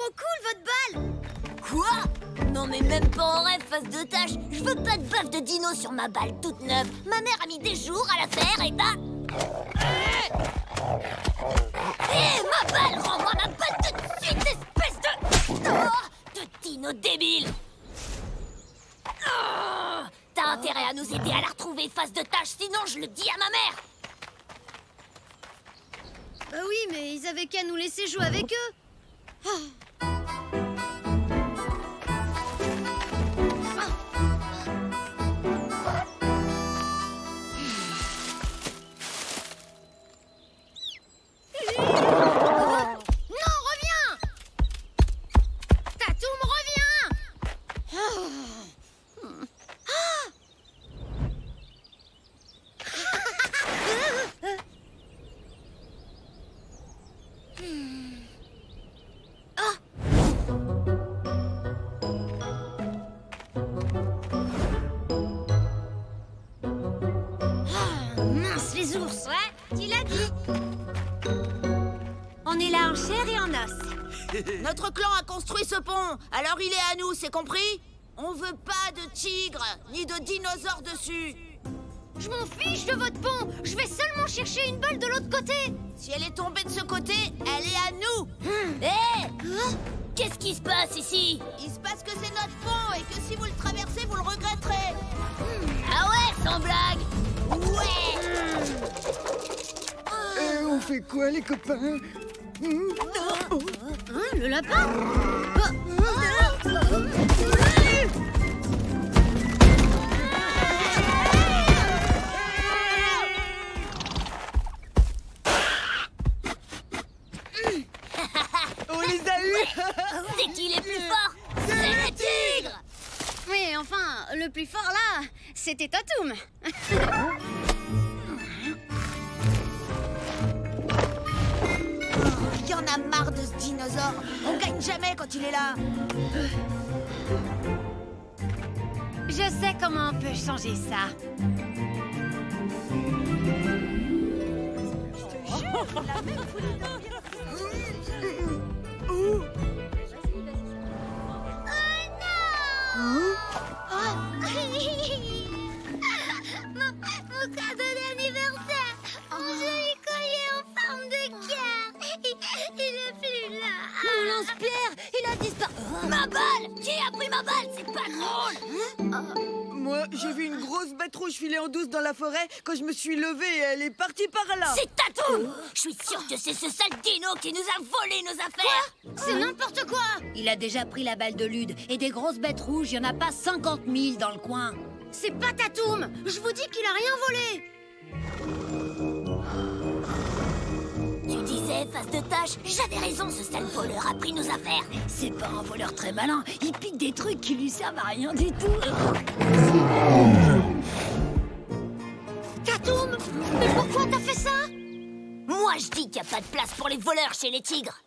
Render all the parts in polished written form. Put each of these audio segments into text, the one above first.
trop cool, votre balle! Quoi? Non mais même pas en rêve, face de tâche. Je veux pas de baffe de dino sur ma balle toute neuve. Ma mère a mis des jours à la faire et bah... Hé, ma balle! Rends-moi ma balle tout de suite, espèce de... Oh, de dino débile! Oh, t'as intérêt à nous aider à la retrouver, face de tâche, sinon je le dis à ma mère! Bah oui, mais ils avaient qu'à nous laisser jouer avec eux. Oh. Non, reviens! Tatoum, reviens! Mince, les ours! Ouais, tu l'as dit. On est là en chair et en os. Notre clan a construit ce pont, alors il est à nous, c'est compris? On veut pas de tigres, ni de dinosaures dessus. Je m'en fiche de votre pont! Je vais seulement chercher une balle de l'autre côté! Si elle est tombée de ce côté, elle est à nous. Hé! Qu'est-ce qui se passe ici? Il se passe que c'est notre pont et que si vous le traversez, vous le regretterez. Ah ouais, sans blague! Ouais. On fait quoi, les copains? Hein, le lapin? On les a eus! C'est qui les plus forts? C'est les tigres! Mais enfin, le plus fort là, c'était Tatoum. Il y en a marre de ce dinosaure. On gagne jamais quand il est là. Je sais comment on peut changer ça. Mon cadeau d'anniversaire, mon joli collier en forme de cœur. Il est plus là. Mon lance-pierre, il a disparu. Ma balle! Qui a pris ma balle? C'est pas drôle! Moi, j'ai vu une grosse bête rouge filer en douce dans la forêt quand je me suis levée et elle est partie par là. C'est Tatoum! Je suis sûre que c'est ce sale dino qui nous a volé nos affaires! C'est n'importe quoi. Il a déjà pris la balle de Lude. Et des grosses bêtes rouges, il n'y en a pas 50 000 dans le coin. C'est pas Tatoum. Je vous dis qu'il a rien volé. Tu disais, face de tâche, j'avais raison, ce sale voleur a pris nos affaires. C'est pas un voleur très malin. Il pique des trucs qui lui servent à rien du tout. Tatoum, mais pourquoi t'as fait ça? Moi, je dis qu'il n'y a pas de place pour les voleurs chez les tigres.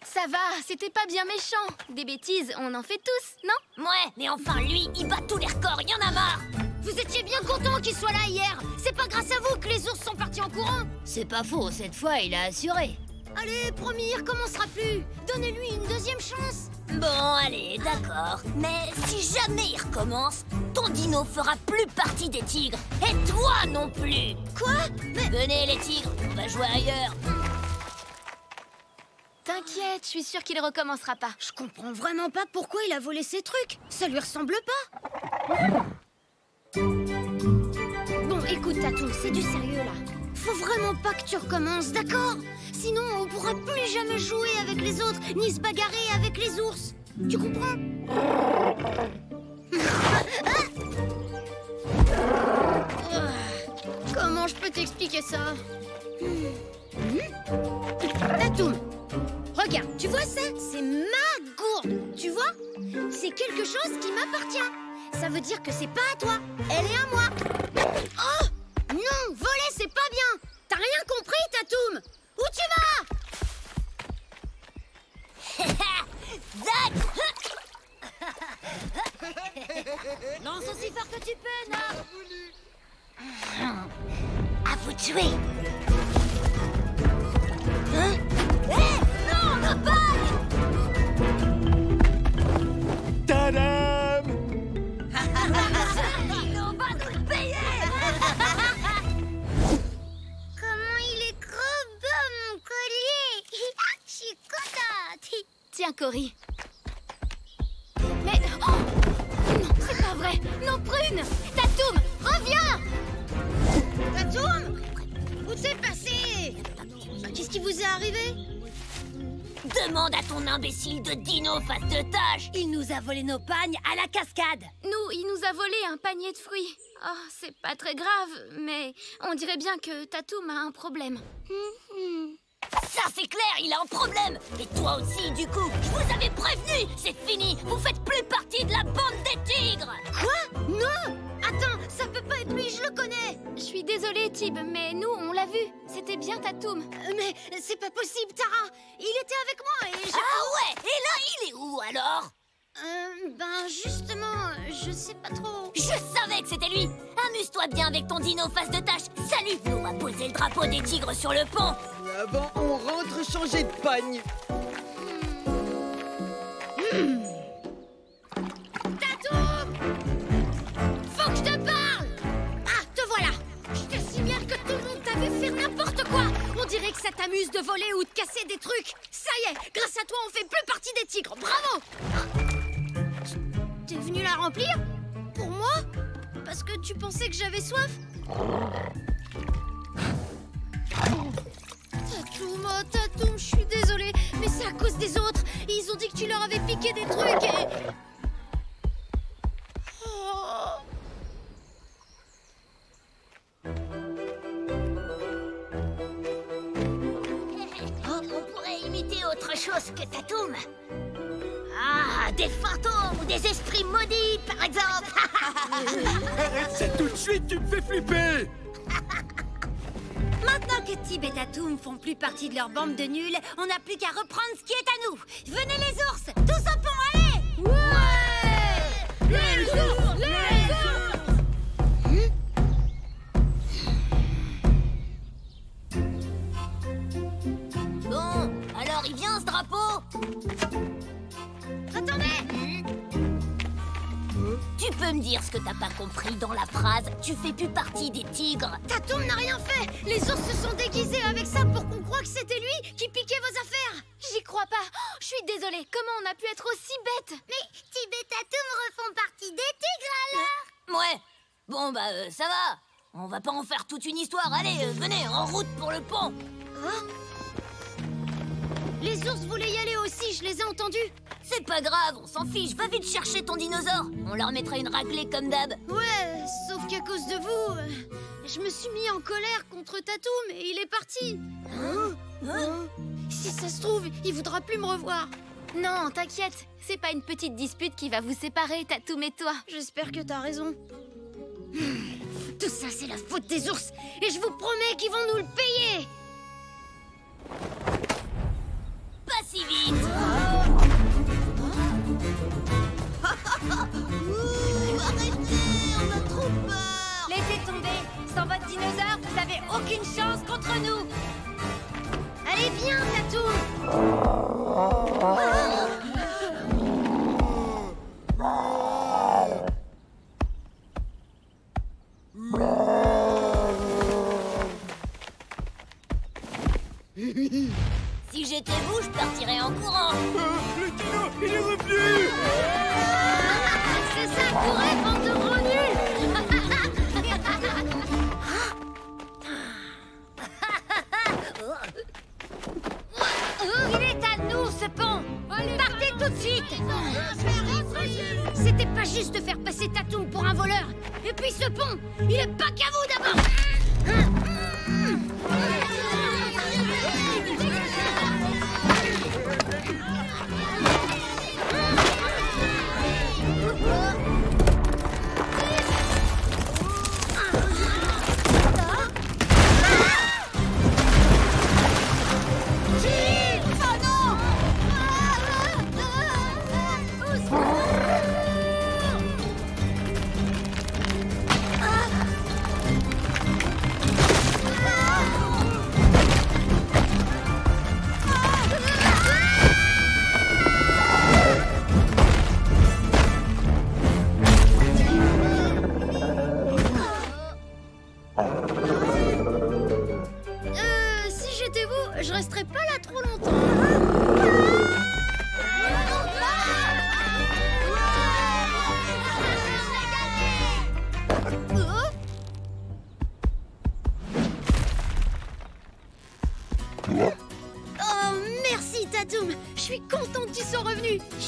Ça va, c'était pas bien méchant. Des bêtises, on en fait tous, non? Ouais, mais enfin, lui, il bat tous les records, il y en a marre. Vous étiez bien content qu'il soit là hier. C'est pas grâce à vous que les ours sont partis en courant. C'est pas faux, cette fois, il a assuré. Allez, promis, il recommencera plus. Donnez-lui une deuxième chance. Bon, allez, d'accord. Mais si jamais il recommence, ton dino fera plus partie des tigres. Et toi non plus. Quoi? Mais Venez, les tigres, on va jouer ailleurs. t'inquiète, je suis sûre qu'il recommencera pas. Je comprends vraiment pas pourquoi il a volé ces trucs. Ça lui ressemble pas. Bon, écoute, Tatoum, c'est du sérieux là. Faut vraiment pas que tu recommences, d'accord? Sinon, on pourra plus jamais jouer avec les autres, ni se bagarrer avec les ours. Tu comprends? Comment je peux t'expliquer ça? Tatoum, regarde, tu vois ça? C'est ma gourde, tu vois? C'est quelque chose qui m'appartient. Ça veut dire que c'est pas à toi, elle est à moi. Oh! Non, voler, c'est pas bien. T'as rien compris, Tatoum? Où tu vas? Zach! Lance aussi fort que tu peux, Nord. À vous de jouer. Hein? Hé! Non, ma balle! favoris. Mais... Oh non, c'est pas vrai. Non, Prune. Tatoum, reviens. Tatoum, où t'es passé? Qu'est-ce qui vous est arrivé? Demande à ton imbécile de dino face de tâche. Il nous a volé nos pagnes à la cascade. Nous, il nous a volé un panier de fruits. Oh, c'est pas très grave, mais on dirait bien que Tatoum a un problème. Ça, c'est clair, il a un problème. Et toi aussi, du coup. Je vous avais prévenu. C'est fini. Vous faites plus partie de la bande des tigres. Quoi? Non! Attends, ça peut pas être lui, je le connais. Je suis désolée, Tib, mais nous, on l'a vu. C'était bien Tatoum. Mais c'est pas possible, Tara. Il était avec moi et j'ai... Ah ouais. Et là, il est où alors? Ben justement, je sais pas trop. Je savais que c'était lui. Amuse-toi bien avec ton dino face de tâche. Salut. Nous, on va poser le drapeau des tigres sur le pont. Et avant, on rentre changer de pagne. Tatoum! Faut que je te parle! Ah, te voilà! Je te signale que tout le monde t'a vu faire n'importe quoi! On dirait que ça t'amuse de voler ou de casser des trucs! Ça y est, grâce à toi, on fait plus partie des tigres! Bravo! T'es venu la remplir? Pour moi? Parce que tu pensais que j'avais soif? Tatoum, oh Tatoum, je suis désolée, mais c'est à cause des autres. Ils ont dit que tu leur avais piqué des trucs et... Oh. On pourrait imiter autre chose que Tatoum. Ah, des fantômes ou des esprits maudits, par exemple. Arrête ça tout de suite, tu me fais flipper. Maintenant que Tib et Tatoum font plus partie de leur bande de nuls, on n'a plus qu'à reprendre ce qui est à nous. Venez les ours, tous au pont, allez! Ouais! Les ours! Les ours! Bon, alors il vient ce drapeau. Attendez! Tu peux me dire ce que t'as pas compris dans la phrase? Tu fais plus partie des tigres. Tatoum n'a rien fait! Les ours se sont déguisés avec ça pour qu'on croie que c'était lui qui piquait vos affaires! J'y crois pas. Oh, je suis désolée. Comment on a pu être aussi bête? Mais Tib et Tatoum refont partie des tigres alors! Ouais. Bon, bah, ça va. On va pas en faire toute une histoire. Allez, venez, en route pour le pont. Les ours voulaient y aller aussi, je les ai entendus! C'est pas grave, on s'en fiche. Va vite chercher ton dinosaure. On leur mettra une raclée comme d'hab. Ouais, sauf qu'à cause de vous, je me suis mis en colère contre Tatoum et il est parti. Si ça se trouve, il voudra plus me revoir. Non, t'inquiète. C'est pas une petite dispute qui va vous séparer, Tatoum et toi. J'espère que t'as raison. Tout ça, c'est la faute des ours et je vous promets qu'ils vont nous le payer. Pas si vite. Arrêtez, on a trop peur. Laissez tomber. Sans votre dinosaure, vous avez aucune chance contre nous. Allez, viens, Tatoum. Si j'étais vous, je partirais en courant. Le dino, il est revenu. C'est ça, courez, bande de gros nuls. Il est à nous, ce pont. Partez tout de suite. C'était pas juste de faire passer Tatoum pour un voleur. Et puis ce pont, il est pas qu'à vous d'abord.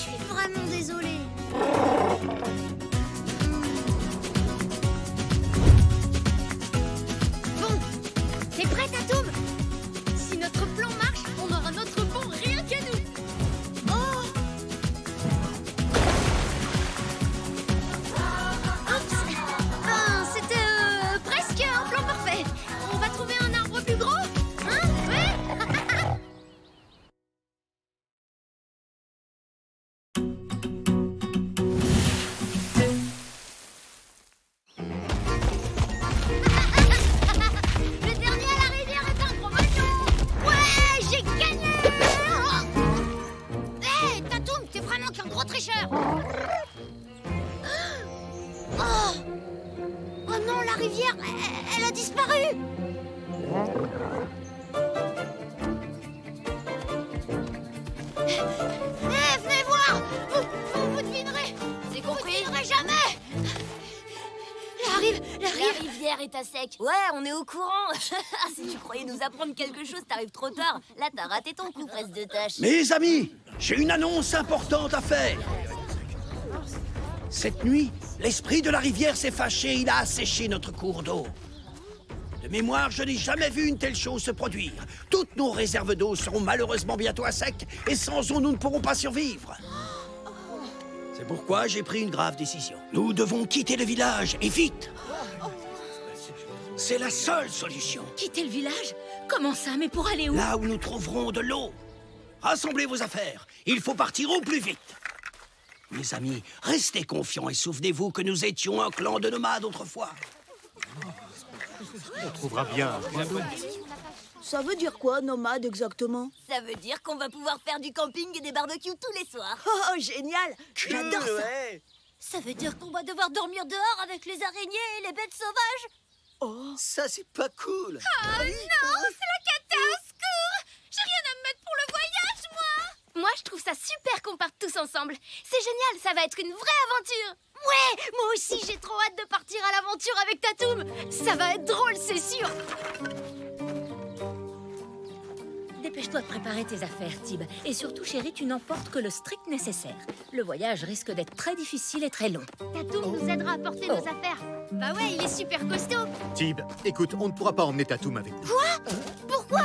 suis vraiment désolée. Bon, t'es prête, Tatoum? Si notre plan marche, on aura notre pont rien qu'à nous. Oh! Oups! Ben, c'était presque un plan parfait. On va trouver un arbre plus gros? Hein? Ouais? Le dernier à la rivière est en promotion. Ouais, j'ai gagné. Hé, Tatoum, t'es vraiment qu'un gros tricheur. Oh, oh non, la rivière, elle a disparu. Venez voir. Vous devinerez. C'est compris? Vous devinerez jamais. La rivière est à sec. Ouais, on est au courant. Si tu croyais nous apprendre quelque chose, t'arrives trop tard. Là, t'as raté ton coup, presse de tâche. Mes amis, j'ai une annonce importante à faire. Cette nuit, l'esprit de la rivière s'est fâché, il a asséché notre cours d'eau. De mémoire, je n'ai jamais vu une telle chose se produire. Toutes nos réserves d'eau seront malheureusement bientôt à sec, et sans eau, nous ne pourrons pas survivre. C'est pourquoi j'ai pris une grave décision. Nous devons quitter le village, et vite. C'est la seule solution. Quitter le village? Comment ça? Mais pour aller où? Là où nous trouverons de l'eau. Rassemblez vos affaires. Il faut partir au plus vite. Mes amis, restez confiants et souvenez-vous que nous étions un clan de nomades autrefois. On trouvera bien. Ça veut dire quoi, nomade, exactement? Ça veut dire qu'on va pouvoir faire du camping et des barbecues tous les soirs. Oh, génial! J'adore ça! Ouais. Ça veut dire qu'on va devoir dormir dehors avec les araignées et les bêtes sauvages. Oh, Ça, c'est pas cool. Oh non, c'est la cata, au secours. J'ai rien à me mettre pour le voyage, moi. Moi, je trouve ça super qu'on parte tous ensemble. C'est génial, ça va être une vraie aventure. Ouais, moi aussi, j'ai trop hâte de partir à l'aventure avec Tatoum. Ça va être drôle, c'est sûr. Dépêche-toi de préparer tes affaires, Tib. Et surtout, chérie, tu n'emportes que le strict nécessaire. Le voyage risque d'être très difficile et très long. Tatoum nous aidera à porter nos affaires. Bah ouais, il est super costaud. Tib, écoute, on ne pourra pas emmener Tatoum avec nous. Pourquoi?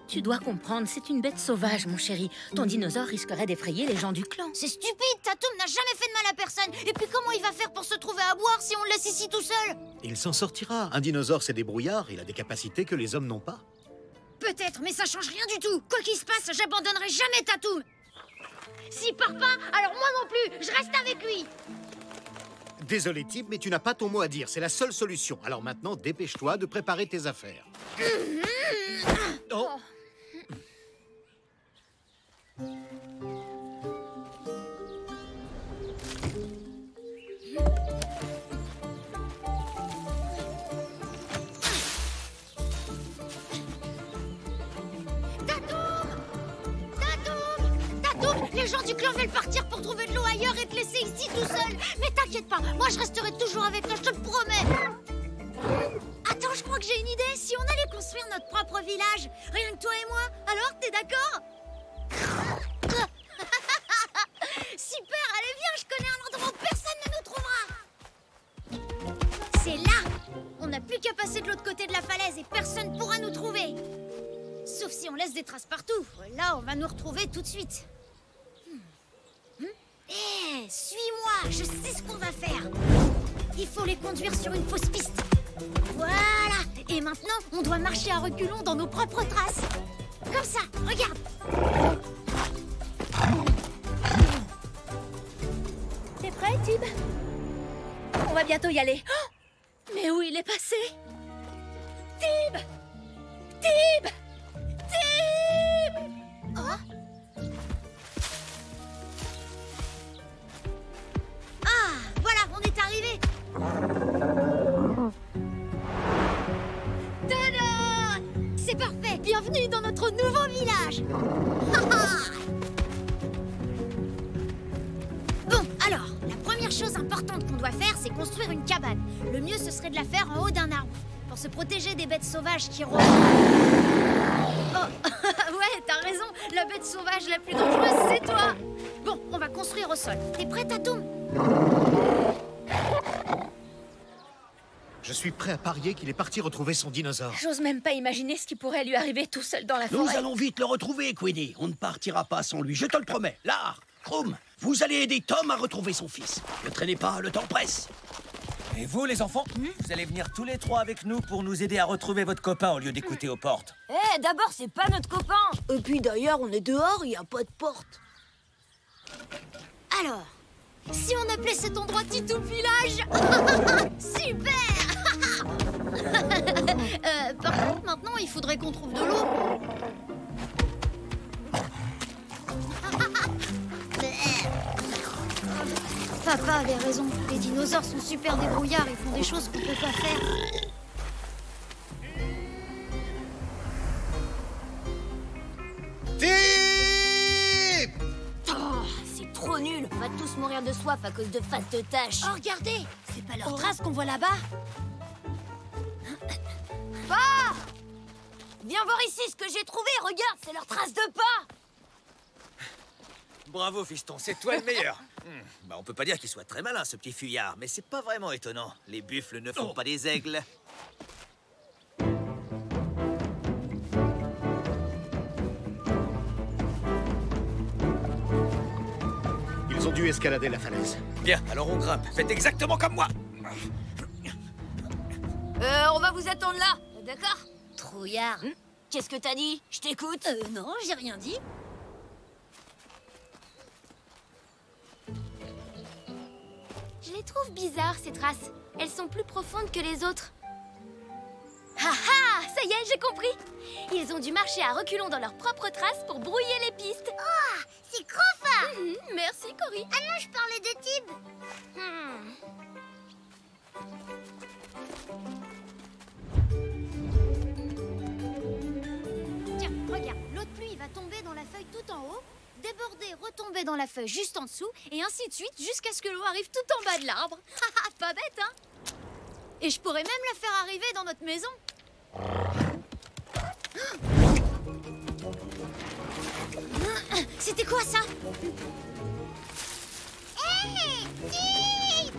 Tu dois comprendre, c'est une bête sauvage, mon chéri. Ton dinosaure risquerait d'effrayer les gens du clan. C'est stupide, Tatoum n'a jamais fait de mal à personne. Et puis comment il va faire pour se trouver à boire si on le laisse ici tout seul? Il s'en sortira. Un dinosaure, c'est débrouillard. Il a des capacités que les hommes n'ont pas. Peut-être, mais ça change rien du tout. Quoi qu'il se passe, j'abandonnerai jamais Tatoum. S'il part pas, alors moi non plus, je reste avec lui. Désolé, Tib, mais tu n'as pas ton mot à dire. C'est la seule solution. Alors maintenant, dépêche-toi de préparer tes affaires. Oh. Les gens du clan veulent partir pour trouver de l'eau ailleurs et te laisser ici tout seul. Mais t'inquiète pas, moi je resterai toujours avec toi, je te le promets. Attends, je crois que j'ai une idée. Si on allait construire notre propre village, rien que toi et moi, alors t'es d'accord? Super, allez viens, je connais un endroit où personne ne nous trouvera. C'est là. On n'a plus qu'à passer de l'autre côté de la falaise et personne ne pourra nous trouver. Sauf si on laisse des traces partout. Là, on va nous retrouver tout de suite. Hé, suis-moi, je sais ce qu'on va faire. Il faut les conduire sur une fausse piste. Voilà. Et maintenant, on doit marcher à reculons dans nos propres traces. Comme ça, regarde. T'es prêt, Tib? On va bientôt y aller. Oh, mais où il est passé? Tib! Tib! Tib! Oh. Ah, voilà, on est arrivé. Tada! C'est parfait. Bienvenue dans notre nouveau village. Bon, alors, la première chose importante qu'on doit faire, c'est construire une cabane. Le mieux, ce serait de la faire en haut d'un arbre, pour se protéger des bêtes sauvages qui rôdent. Oh, ouais, t'as raison, la bête sauvage la plus dangereuse, c'est toi. Bon, on va construire au sol. T'es prête, Tatoum? Je suis prêt à parier qu'il est parti retrouver son dinosaure. J'ose même pas imaginer ce qui pourrait lui arriver tout seul dans la Nous forêt. allons vite le retrouver, Queenie. On ne partira pas sans lui, je te le promets. Là, Krum, vous allez aider Tom à retrouver son fils. Ne traînez pas, le temps presse. Et vous, les enfants, vous allez venir tous les trois avec nous pour nous aider à retrouver votre copain au lieu d'écouter aux portes. Eh, d'abord, c'est pas notre copain. Et puis d'ailleurs, on est dehors, il n'y a pas de porte. Alors, si on appelait cet endroit Titoum Village? Super. Par contre, maintenant, il faudrait qu'on trouve de l'eau. Papa avait raison. Les dinosaures sont super débrouillards. Ils font des choses qu'on peut pas faire. Tip! Oh, c'est trop nul. On va tous mourir de soif à cause de face de tâches. Oh, regardez. C'est pas leur trace qu'on voit là-bas? Pas! Viens voir ici ce que j'ai trouvé. Regarde, c'est leur trace de pas. Bravo, fiston, c'est toi le meilleur. On peut pas dire qu'il soit très malin, ce petit fuyard, mais c'est pas vraiment étonnant. Les buffles ne font pas des aigles. Ils ont dû escalader la falaise. Bien, alors on grimpe. Faites exactement comme moi. On va vous attendre là, d'accord? Trouillard. Qu'est-ce que t'as dit? Je t'écoute. Non, j'ai rien dit. Je les trouve bizarres, ces traces. Elles sont plus profondes que les autres. Ah ah! Ça y est, j'ai compris! Ils ont dû marcher à reculons dans leurs propres traces pour brouiller les pistes. Oh, c'est trop fort. Merci, Cory. Ah non, je parlais de Tib. Tiens, regarde, l'eau de pluie va tomber dans la feuille tout en haut, déborder, retomber dans la feuille juste en dessous, et ainsi de suite jusqu'à ce que l'eau arrive tout en bas de l'arbre. Pas bête, hein? Et je pourrais même la faire arriver dans notre maison. C'était quoi ça?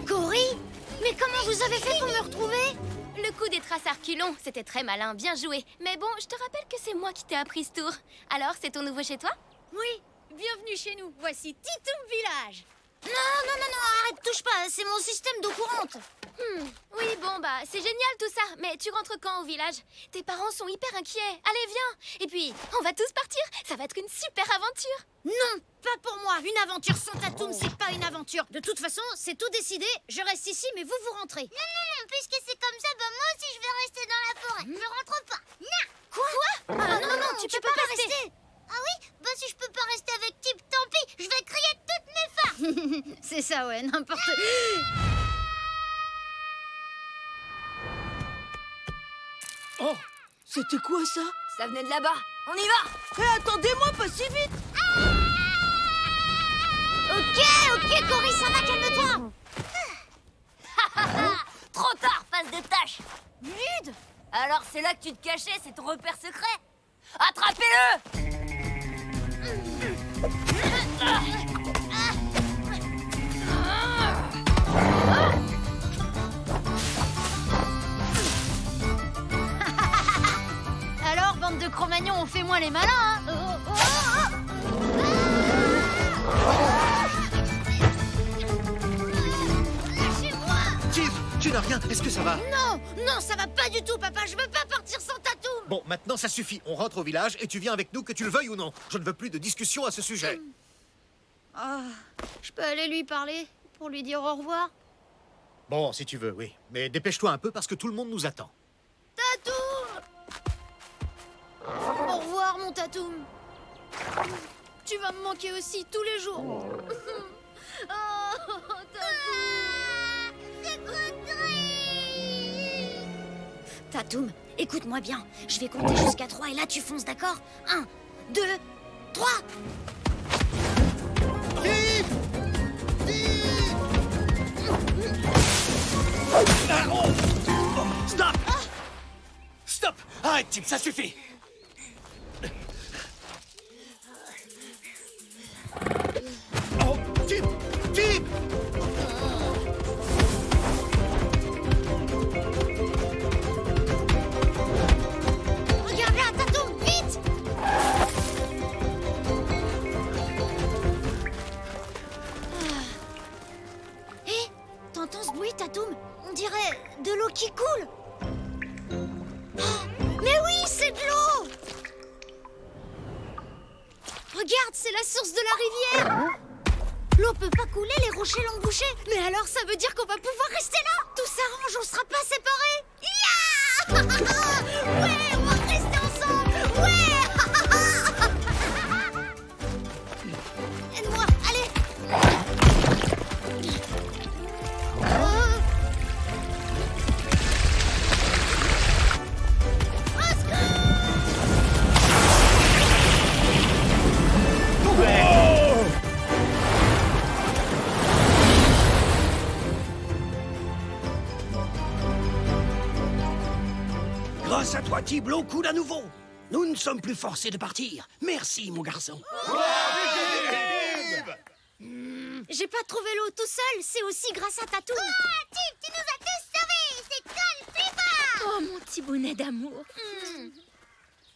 Cory? Mais comment vous avez fait pour me retrouver? Le coup des traces à reculons, c'était très malin, bien joué. Mais bon, je te rappelle que c'est moi qui t'ai appris ce tour. Alors, c'est ton nouveau chez toi? Oui, bienvenue chez nous. Voici Titoum Village. Non, arrête, touche pas, c'est mon système d'eau courante. Oui, bon, bah, c'est génial tout ça. Mais tu rentres quand au village? Tes parents sont hyper inquiets. Allez, viens. Et puis, on va tous partir. Ça va être une super aventure. Non, pas pour moi. Une aventure sans Tatoum, c'est pas une aventure. De toute façon, c'est tout décidé. Je reste ici, mais vous rentrez. Non, puisque c'est comme ça, bah moi aussi je vais rester dans la forêt. Je rentre pas. Non. Quoi? Non, tu peux pas rester. Ah oui? Bah si je peux pas rester avec Tib, tant pis. Je vais crier de toutes mes forces. C'est ça, ouais, n'importe... Oh, c'était quoi ça? Ça venait de là-bas. On y va. Attendez-moi, pas si vite. Ok, Cory, ça va, calme-toi. Trop tard, face de tâche. Lude. Alors c'est là que tu te cachais, c'est ton repère secret. Attrapez-le. Alors, bande de Cro-Magnons, on fait moins les malins, hein. Lâchez-moi. Tib, tu n'as rien, est-ce que ça va? Non, ça va pas du tout, papa. Je veux pas partir sans Tatoum. Bon, maintenant ça suffit. On rentre au village et tu viens avec nous, que tu le veuilles ou non. Je ne veux plus de discussion à ce sujet. Ah, je peux aller lui parler pour lui dire au revoir. Bon, si tu veux, oui. Mais dépêche-toi un peu parce que tout le monde nous attend. Tatoum! Au revoir, mon Tatoum. Tu vas me manquer aussi tous les jours. Oh, Tatoum! C'est trop triste! Tatoum, écoute-moi bien. Je vais compter jusqu'à 3 et là tu fonces, d'accord? 1, 2, 3. Stop! Stop! Arrête, Tib, ça suffit! Oh. Tatoum. On dirait de l'eau qui coule. Oh, mais oui, c'est de l'eau. Regarde, c'est la source de la rivière. L'eau peut pas couler, les rochers l'ont bouché. Mais alors, ça veut dire qu'on va pouvoir rester là. Tout s'arrange, on sera pas séparés. Yeah. Ouais, on va rester ensemble. Ouais. Aide-moi, allez. Grâce à toi, Tib, l'eau coule à nouveau. Nous ne sommes plus forcés de partir. Merci, mon garçon. J'ai pas trouvé l'eau tout seul, c'est aussi grâce à Tatoum. Oh, Tib, tu nous as tous sauvés. C'est Cold Fever. Oh, mon petit bonnet d'amour.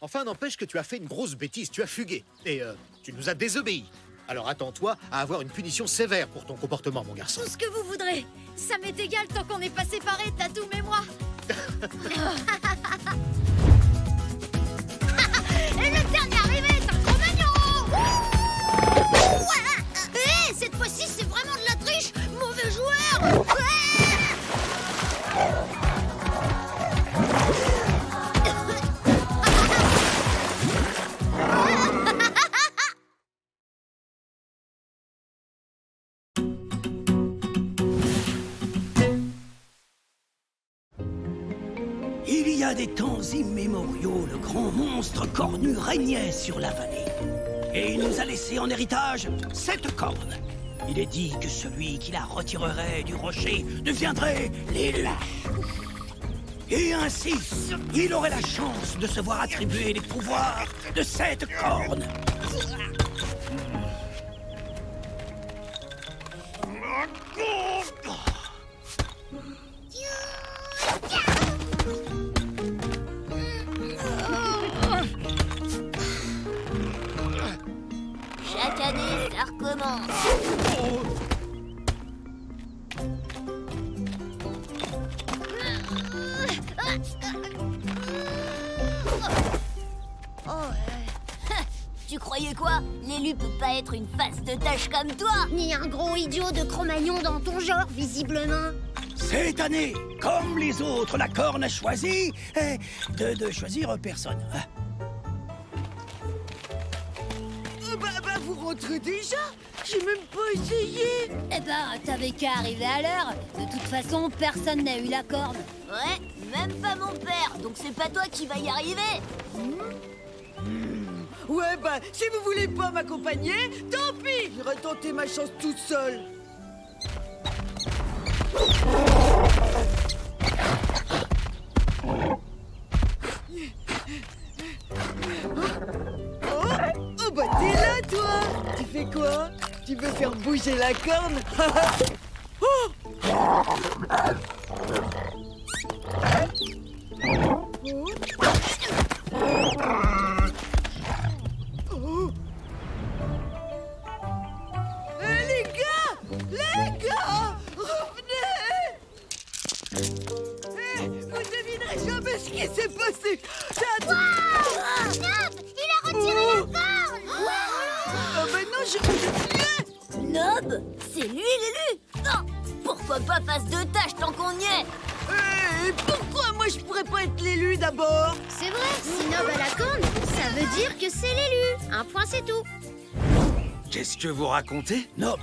Enfin, n'empêche que tu as fait une grosse bêtise, tu as fugué. Et tu nous as désobéi. Alors attends-toi à avoir une punition sévère pour ton comportement, mon garçon. Tout ce que vous voudrez. Ça m'est égal tant qu'on n'est pas séparés, Tatoum et moi. Et le dernier arrivé, c'est un Cro-Magnon. Hé, cette fois-ci, c'est vraiment de la triche. Mauvais joueur. Il y a des temps immémoriaux, le grand monstre cornu régnait sur la vallée. Et il nous a laissé en héritage 7 cornes. Il est dit que celui qui la retirerait du rocher deviendrait l'élu. Et ainsi, il aurait la chance de se voir attribuer les pouvoirs de 7 cornes. Chaque année, ça recommence. Tu croyais quoi? L'élu peut pas être une face de tâche comme toi. Ni un gros idiot de Cro-Magnon dans ton genre, visiblement. Cette année, comme les autres, la corne a choisi de choisir personne. Bah, vous rentrez déjà? J'ai même pas essayé. Eh ben, t'avais qu'à arriver à l'heure. De toute façon, personne n'a eu la corne. Ouais, même pas mon père. Donc c'est pas toi qui va y arriver. Ouais, bah, si vous voulez pas m'accompagner, tant pis. J'irai tenter ma chance toute seule. Oh, bah, t'es là, toi. Tu fais quoi? Tu veux faire bouger la corne? Les gars, revenez! Vous devinerez jamais ce qui s'est passé. Nob, il a retiré la corne. Ah ben non, Nob, c'est lui l'élu. Non, pourquoi pas face de tâche tant qu'on y est? Et pourquoi moi je pourrais pas être l'élu d'abord? C'est vrai, si Nob a la corne, ça veut dire que c'est l'élu. Un point, c'est tout. Qu'est-ce que vous racontez? Nob,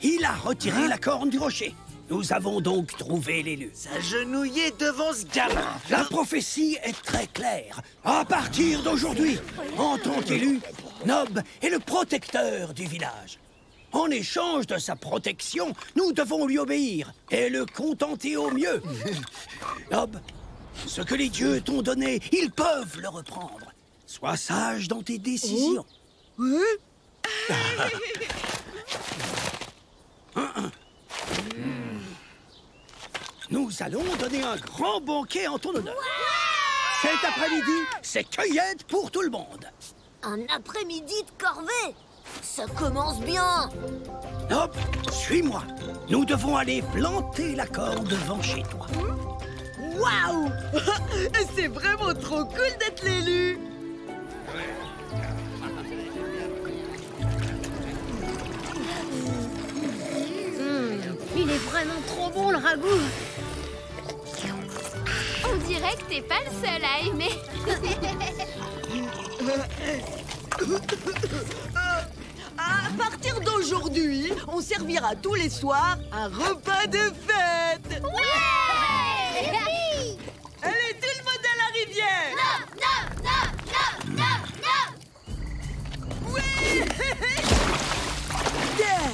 il a retiré la corne du rocher. Nous avons donc trouvé l'élu. S'agenouiller devant ce gamin. La prophétie est très claire. À partir d'aujourd'hui, en tant qu'élu, Nob est le protecteur du village. En échange de sa protection, nous devons lui obéir et le contenter au mieux. Nob, ce que les dieux t'ont donné, ils peuvent le reprendre. Sois sage dans tes décisions. Nous allons donner un grand banquet en ton honneur. Cet après-midi, c'est cueillette pour tout le monde. Un après-midi de corvée. Ça commence bien. Hop, suis-moi. Nous devons aller planter la corne devant chez toi. Waouh! C'est vraiment trop cool d'être l'élu! Il est vraiment trop bon, le ragoût. On dirait que t'es pas le seul à aimer. À partir d'aujourd'hui, on servira tous les soirs un repas de fête! Ouais! Allez, tout le monde à la rivière! Non! Oui! Yeah!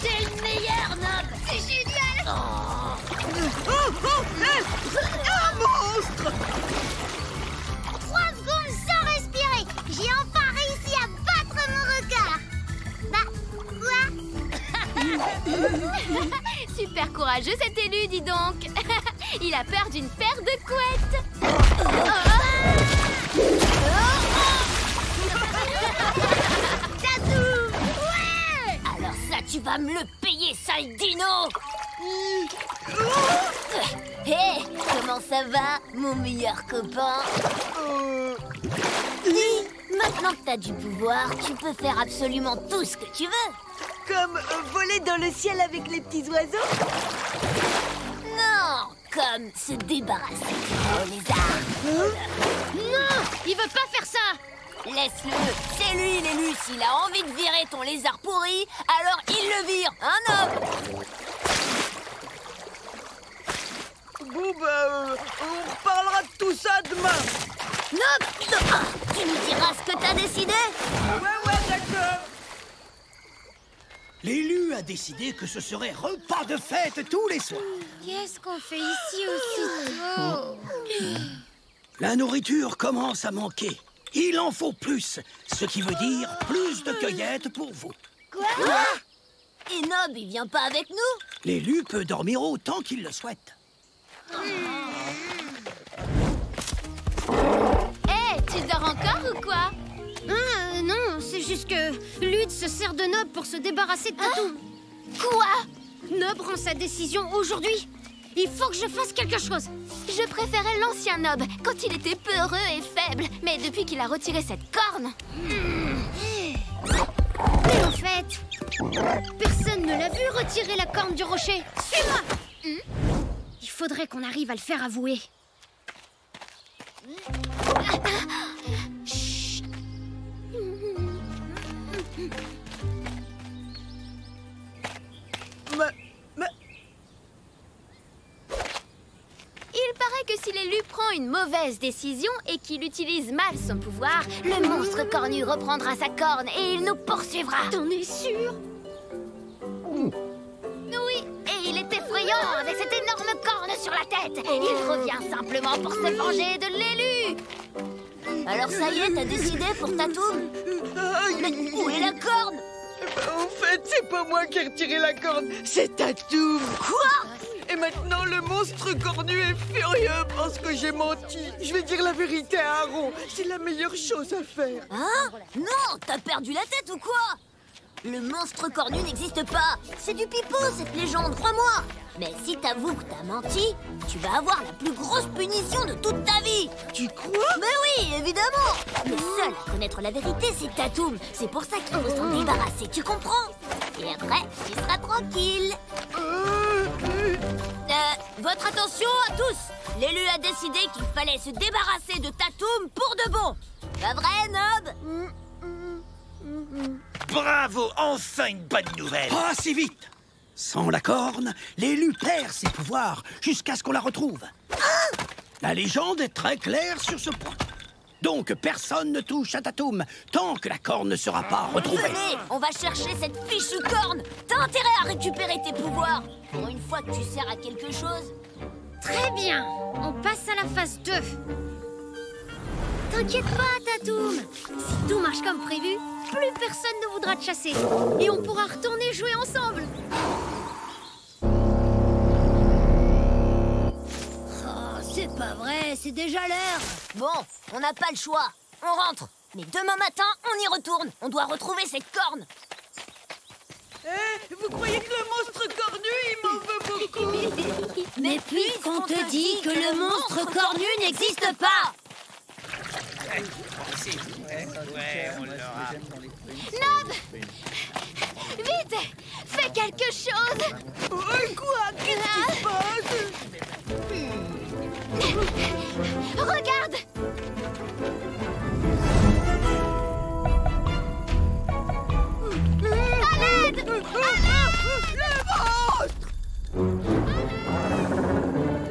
C'est le meilleur, Nob. C'est génial! Oh, hey! Un monstre! 3 secondes sans respirer. J'ai enfin réussi à battre mon record. Bah, quoi? Super courageux cet élu, dis donc. Il a peur d'une paire de couettes. Tatoum! Ouais! Alors ça, tu vas me le payer, sale dino. Hé, comment ça va, mon meilleur copain? Oui, maintenant que t'as du pouvoir, tu peux faire absolument tout ce que tu veux. Comme voler dans le ciel avec les petits oiseaux? Non, comme se débarrasser du gros lézard. Non! Il veut pas faire ça! Laisse-le, c'est lui l'élu. S'il a envie de virer ton lézard pourri, alors il le vire, hein, Nob? Bon, bah, on reparlera de tout ça demain. Nob, tu nous diras ce que t'as décidé? Ouais, d'accord. L'élu a décidé que ce serait repas de fête tous les soirs. Qu'est-ce qu'on fait ici aussitôt? La nourriture commence à manquer. Il en faut plus, ce qui veut dire plus de cueillettes pour vous. Quoi? Et Nob, il vient pas avec nous? L'élu peut dormir autant qu'il le souhaite. Tu dors encore ou quoi? Ah, non, c'est juste que Lud se sert de Nob pour se débarrasser de Tatoum. Quoi? Nob rend sa décision aujourd'hui. Il faut que je fasse quelque chose. Je préférais l'ancien Nob, quand il était peureux et faible. Mais depuis qu'il a retiré cette corne... Mais en fait, personne ne l'a vu retirer la corne du rocher. Suis-moi. Il faudrait qu'on arrive à le faire avouer. Chut. Il paraît que si l'élu prend une mauvaise décision et qu'il utilise mal son pouvoir, le monstre cornu reprendra sa corne et il nous poursuivra. T'en es sûr? Oui, et il est effrayant avec cette énorme corne sur la tête. Il revient simplement pour se venger de l'élu. Alors ça y est, t'as décidé pour Tatoum? Mais où est la corne? En fait, c'est pas moi qui ai retiré la corne, c'est Tatoum. Quoi? Et maintenant, le monstre cornu est furieux parce que j'ai menti. Je vais dire la vérité à Aaron. C'est la meilleure chose à faire. Hein? Non, t'as perdu la tête ou quoi? Le monstre cornu n'existe pas. C'est du pipeau, cette légende, crois-moi. Mais si t'avoues que t'as menti, tu vas avoir la plus grosse punition de toute ta vie. Tu crois? Mais oui, évidemment. Le seul à connaître la vérité, c'est Tatoum. C'est pour ça qu'il faut s'en débarrasser, tu comprends? Et après, tu seras tranquille. Votre attention à tous. L'élu a décidé qu'il fallait se débarrasser de Tatoum pour de bon. Pas vrai, Nob? Bravo, enfin une bonne nouvelle. Pas si vite! Sans la corne, l'élu perd ses pouvoirs jusqu'à ce qu'on la retrouve. La légende est très claire sur ce point. Donc personne ne touche à Tatoum tant que la corne ne sera pas retrouvée. Venez, on va chercher cette fichue corne. T'as intérêt à récupérer tes pouvoirs. Pour une fois que tu sers à quelque chose. Très bien. On passe à la phase 2. T'inquiète pas, Tatoum. Si tout marche comme prévu, plus personne ne voudra te chasser. Et on pourra retourner jouer ensemble. Oh, c'est pas vrai, c'est déjà l'heure. Bon, on n'a pas le choix. On rentre. Mais demain matin, on y retourne. On doit retrouver cette corne. Vous croyez que le monstre cornu, il m'en veut beaucoup? Mais puisqu'on te dit que le monstre cornu n'existe pas. Nob! Vite! Fais quelque chose! Quoi? Qu'est-ce qui se passe? Regarde! À l'aide! Le monstre!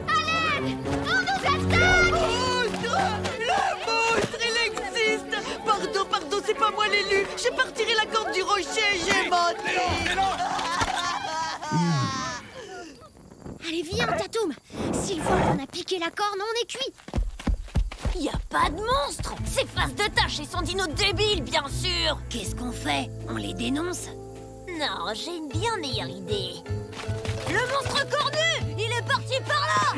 À l'aide! On nous attaque! Le monstre, il existe! Pardon, c'est pas moi l'élu! J'ai pas retiré la corde du rocher, j'ai menti! Allez, viens, Tatoum. S'il voit qu'on a piqué la corne, on est cuit. Y a pas de monstre. Ces faces de tâches et son dino débile, bien sûr. Qu'est-ce qu'on fait? On les dénonce? Non, j'ai une bien meilleure idée. Le monstre cornu, il est parti par là.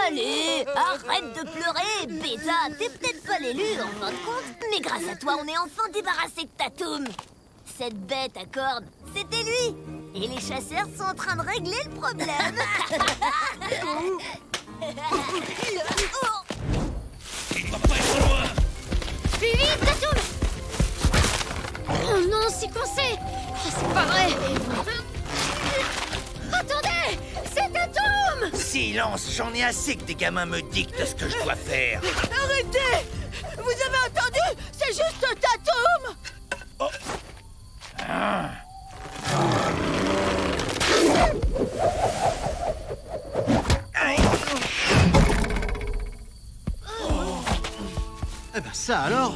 Allez, arrête de pleurer, Beta. T'es peut-être pas l'élu, en fin de compte. Mais grâce à toi, on est enfin débarrassé de Tatoum. Cette bête à cornes, c'était lui. Et les chasseurs sont en train de régler le problème. Plus vite, Tatoum! Oh non, c'est coincé! Oh, c'est pas vrai! Attendez! C'est Tatoum! Silence, j'en ai assez que des gamins me dictent ce que je dois faire. Arrêtez! Vous avez entendu? C'est juste Tatoum! Eh ben ça alors.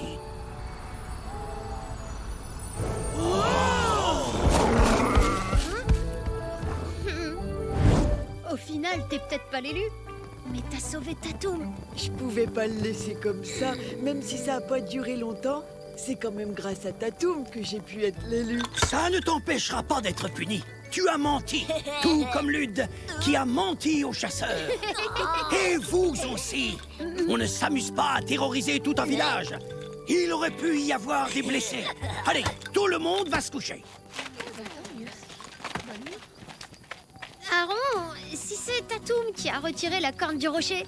Au final, t'es peut-être pas l'élu, mais t'as sauvé Tatoum. Je pouvais pas le laisser comme ça, même si ça a pas duré longtemps. C'est quand même grâce à Tatoum que j'ai pu être l'élu. Ça ne t'empêchera pas d'être puni. Tu as menti, tout comme Lude, qui a menti aux chasseurs. Et vous aussi. On ne s'amuse pas à terroriser tout un village. Il aurait pu y avoir des blessés. Allez, tout le monde va se coucher. Aaron, si c'est Tatoum qui a retiré la corne du rocher,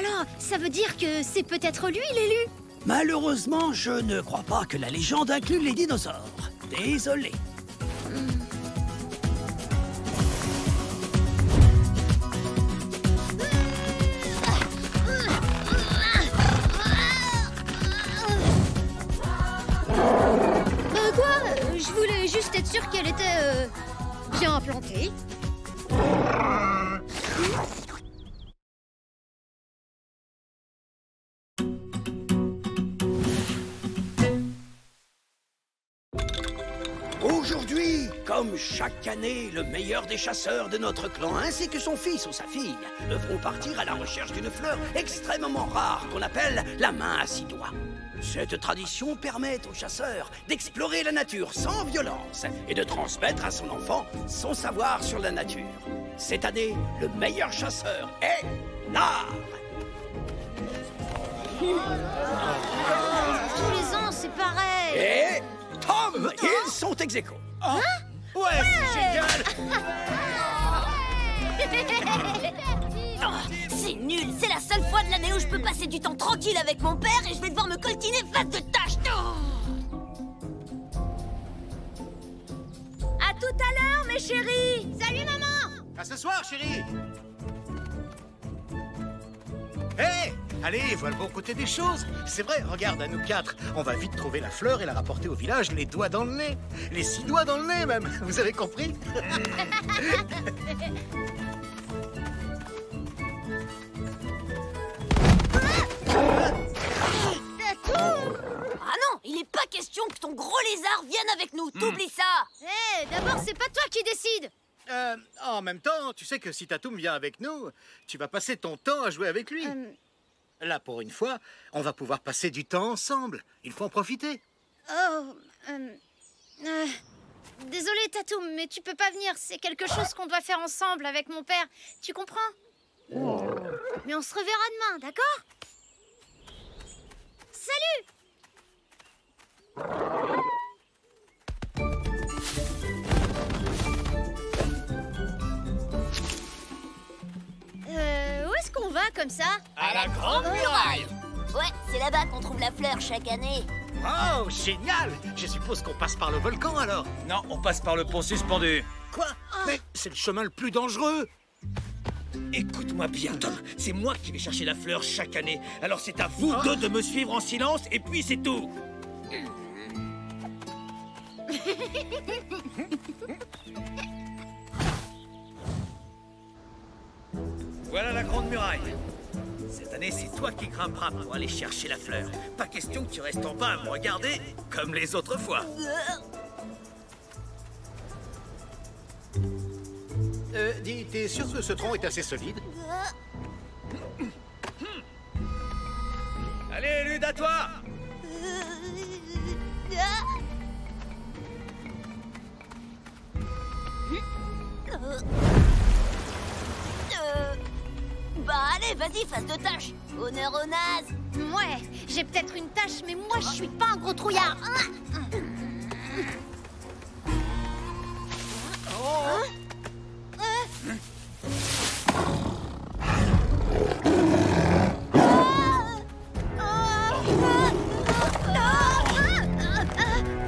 alors ça veut dire que c'est peut-être lui l'élu. Malheureusement, je ne crois pas que la légende inclue les dinosaures. Désolé. Je voulais juste être sûre qu'elle était bien implantée. Aujourd'hui, comme chaque année, le meilleur des chasseurs de notre clan ainsi que son fils ou sa fille devront partir à la recherche d'une fleur extrêmement rare qu'on appelle la main à 6 doigts. Cette tradition permet aux chasseurs d'explorer la nature sans violence et de transmettre à son enfant son savoir sur la nature. Cette année, le meilleur chasseur est Nard. Tous les ans, c'est pareil. Et Tom, ils sont ex aequo. Hein? Ouais, c'est génial. Oh, c'est nul. C'est la seule fois de l'année où je peux passer du temps tranquille avec mon père et je vais devoir me coltiner face de tâches. À tout à l'heure, mes chéris. Salut, maman. À ce soir, chérie. Hé, allez, vois le bon côté des choses. C'est vrai, regarde, à nous 4, on va vite trouver la fleur et la rapporter au village, les doigts dans le nez. Les 6 doigts dans le nez, même. Vous avez compris? Ah non, il est pas question que ton gros lézard vienne avec nous. T'oublies ça. Hé, d'abord, c'est pas toi qui décide. En même temps, tu sais que si Tatoum vient avec nous, tu vas passer ton temps à jouer avec lui. Là, pour une fois, on va pouvoir passer du temps ensemble. Il faut en profiter. Désolée, Tatoum, mais tu peux pas venir. C'est quelque chose qu'on doit faire ensemble avec mon père. Tu comprends? Mais on se reverra demain, d'accord? Salut! Où est-ce qu'on va comme ça? À la Grande Muraille! Ouais, c'est là-bas qu'on trouve la fleur chaque année. Oh, génial! Je suppose qu'on passe par le volcan alors. Non, on passe par le pont suspendu. Quoi? Mais c'est le chemin le plus dangereux. Écoute-moi bien, Tom. C'est moi qui vais chercher la fleur chaque année. Alors c'est à vous deux de me suivre en silence et puis c'est tout. Voilà la Grande Muraille. Cette année, c'est toi qui grimperas pour aller chercher la fleur. Pas question que tu restes en bas à me regarder comme les autres fois. Dis, t'es sûr que ce tronc est assez solide? Allez, Lude, à toi! Bah allez, vas-y, face de tâche. Honneur aux nazes. Ouais, j'ai peut-être une tâche, mais moi, je suis pas un gros trouillard.